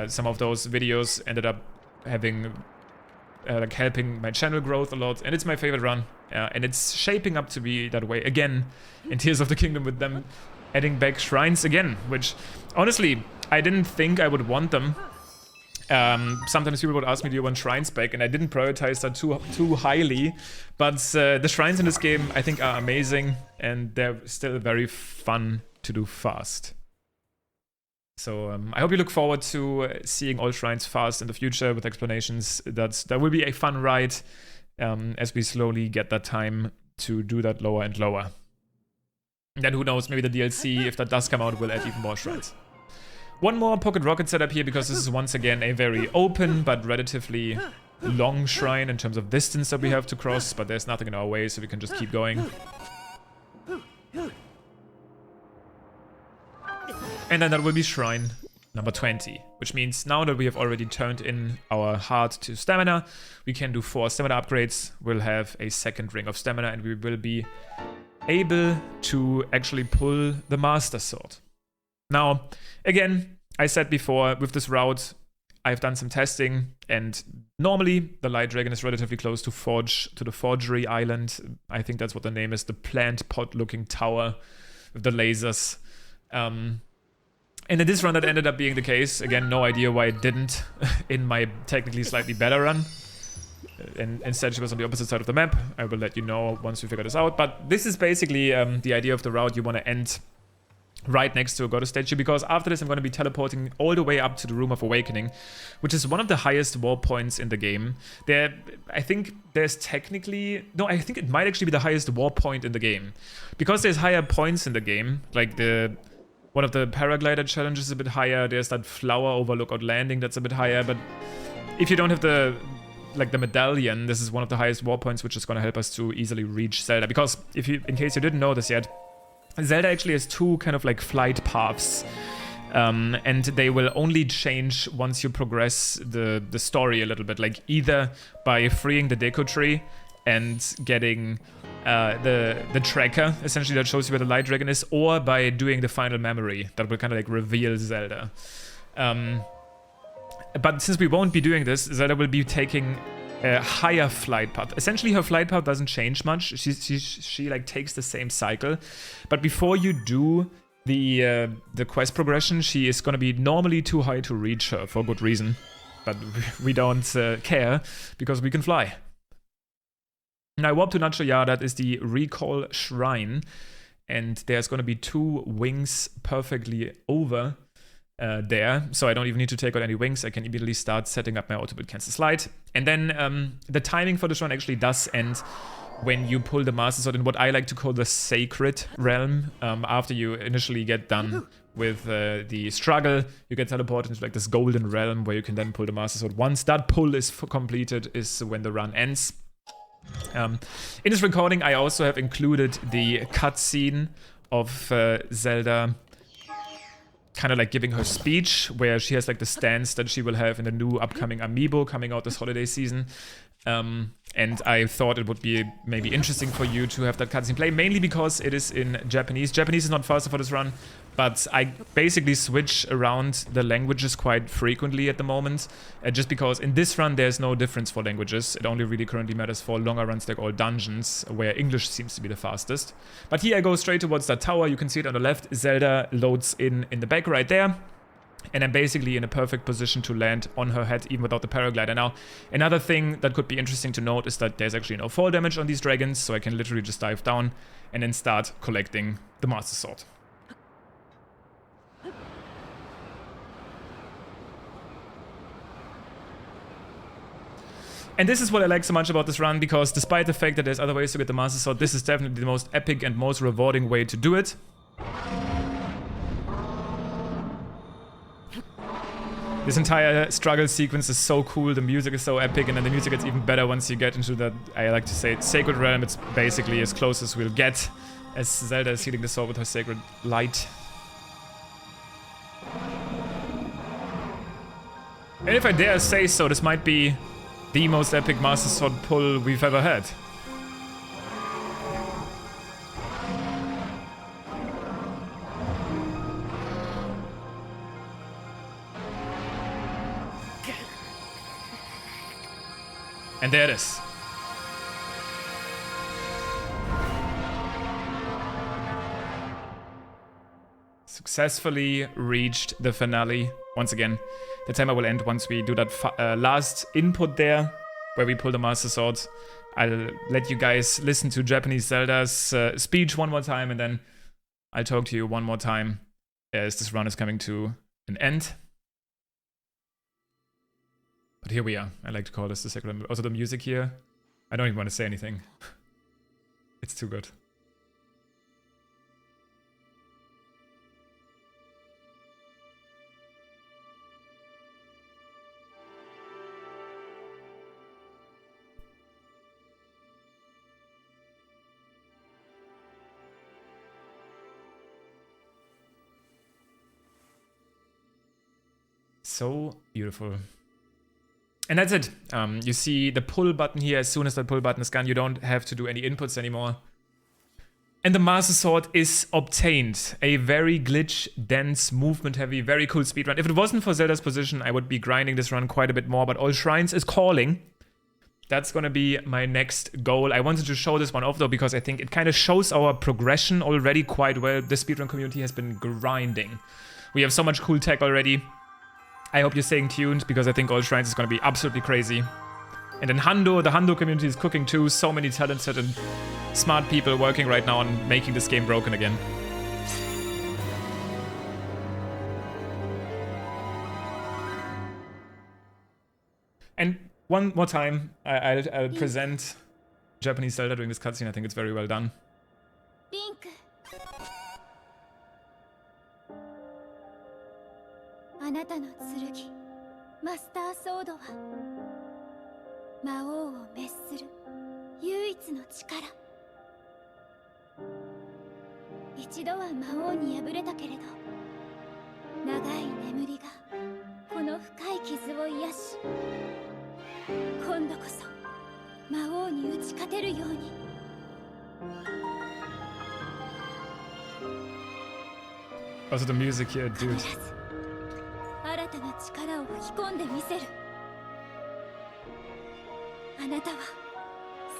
Speaker 1: Some of those videos ended up having, like, helping my channel growth a lot, and it's my favorite run. And it's shaping up to be that way again in Tears of the Kingdom, with them adding back shrines again, which honestly, I didn't think I would want them. Sometimes people would ask me, do you want shrines back? And I didn't prioritize that too highly. But the shrines in this game, I think, are amazing. And they're still very fun to do fast. So I hope you look forward to seeing all shrines fast in the future with explanations. That will be a fun ride as we slowly get that time to do that lower and lower. And then who knows, maybe the DLC, if that does come out, will add even more shrines. One more Pocket Rocket setup here, because this is once again a very open but relatively long shrine in terms of distance that we have to cross, but there's nothing in our way, so we can just keep going. And then that will be shrine number 20, which means now that we have already turned in our heart to stamina, we can do 4 stamina upgrades. We'll have a second ring of stamina, and we will be able to actually pull the Master Sword. Now, again, I said before, with this route, I've done some testing, and normally the Light Dragon is relatively close to the Forgery Island. I think that's what the name is, the plant pot-looking tower with the lasers. And in this run, that ended up being the case. Again, no idea why it didn't in my technically slightly better run. And instead, she was on the opposite side of the map. I will let you know once we figure this out. But this is basically the idea of the route. You want to end right next to a goddess statue, because after this I'm going to be teleporting all the way up to the Room of Awakening, which is one of the highest warp points in the game. I think there's technically... No, I think it might actually be the highest warp point in the game. Because there's higher points in the game, like one of the paraglider challenges is a bit higher, there's that flower over Lookout Landing that's a bit higher, but if you don't have the medallion, this is one of the highest warp points, which is going to help us to easily reach Zelda. Because in case you didn't know this yet, Zelda actually has 2 kind of like flight paths, and they will only change once you progress the story a little bit, like either by freeing the Deku Tree and getting the tracker, essentially, that shows you where the Light Dragon is, or by doing the final memory that will kind of like reveal Zelda. But since we won't be doing this, Zelda will be taking a higher flight path. Essentially, her flight path doesn't change much. She like takes the same cycle. But before you do the quest progression, she is going to be normally too high to reach her for good reason. But we don't care, because we can fly. Now I warp to Nachoya, that is the Recall Shrine. And there's going to be 2 wings perfectly over there, so I don't even need to take out any wings. I can immediately start setting up my auto-build cancel slide. And then the timing for this run actually does end when you pull the Master Sword in what I like to call the Sacred Realm. After you initially get done with the struggle, you get teleported into like this Golden Realm where you can then pull the Master Sword. Once that pull is completed is when the run ends. In this recording, I also have included the cutscene of Zelda kind of like giving her speech, where she has like the stance that she will have in the new upcoming amiibo coming out this holiday season. And I thought it would be maybe interesting for you to have that cutscene play, mainly because it is in Japanese. Japanese is not faster for this run, but I basically switch around the languages quite frequently at the moment, just because in this run there's no difference for languages. It only really currently matters for longer runs like all dungeons, where English seems to be the fastest. But here I go straight towards that tower. You can see it on the left. Zelda loads in the back right there. And I'm basically in a perfect position to land on her head, even without the paraglider. Now, another thing that could be interesting to note is that there's actually no fall damage on these dragons, so I can literally just dive down and then start collecting the Master Sword. And this is what I like so much about this run, because despite the fact that there's other ways to get the Master Sword, this is definitely the most epic and most rewarding way to do it. This entire struggle sequence is so cool, the music is so epic, and then the music gets even better once you get into that, I like to say, Sacred Realm. It's basically as close as we'll get, as Zelda is healing the sword with her sacred light. And if I dare say so, this might be the most epic Master Sword pull we've ever had. And there it is. Successfully reached the finale. Once again, the timer will end once we do that last input there, where we pull the Master Sword. I'll let you guys listen to Japanese Zelda's speech one more time, and then I'll talk to you one more time as this run is coming to an end. But here we are. I like to call this the Sacred. Also the music here. I don't even want to say anything. It's too good. So beautiful. And that's it. You see the pull button here. As soon as that pull button is gone, you don't have to do any inputs anymore. And the Master Sword is obtained. A very glitch-dense, movement-heavy, very cool speedrun. If it wasn't for Zelda's position, I would be grinding this run quite a bit more, but All Shrines is calling. That's gonna be my next goal. I wanted to show this one off though, because I think it kind of shows our progression already quite well. The speedrun community has been grinding. We have so much cool tech already. I hope you're staying tuned, because I think All Shrines is going to be absolutely crazy. And then Hando, the Hando community is cooking too. So many talented and smart people working right now on making this game broken again. And one more time, I'll present Japanese Zelda during this cutscene. I think it's very well done. Link. あなたの剣、マスターソードは魔王を滅する唯一の力。一度は魔王に敗れたけれど、長い眠りがこの深い傷を癒し、今度こそ魔王に打ち勝てるように。Also the music here, dude. 新たな力を吹き込んでみせる。あなたは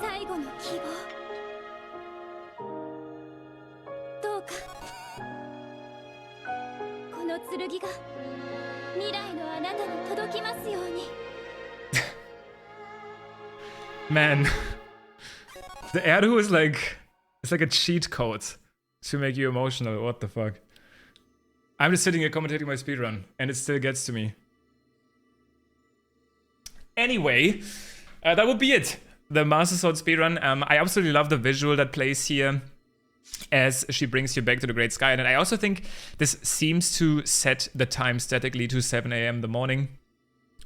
Speaker 1: 最後の希望。どうかこの剣が未来のあなたに届きますように。Man, the Erdu is like, it's like a cheat code to make you emotional. What the fuck? I'm just sitting here commentating my speedrun, and it still gets to me. Anyway, that would be it. The Master Sword speedrun. I absolutely love the visual that plays here as she brings you back to the Great Sky. And I also think this seems to set the time statically to 7 AM in the morning,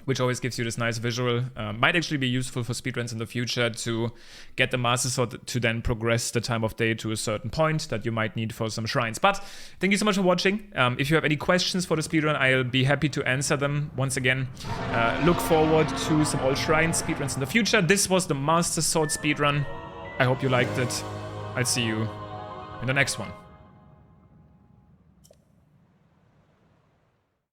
Speaker 1: which always gives you this nice visual. Might actually be useful for speedruns in the future to get the Master Sword to then progress the time of day to a certain point that you might need for some shrines. But thank you so much for watching. If you have any questions for the speedrun, I'll be happy to answer them. Once again, look forward to some old shrine speedruns in the future. This was the Master Sword speedrun. I hope you liked it. I'll see you in the next one.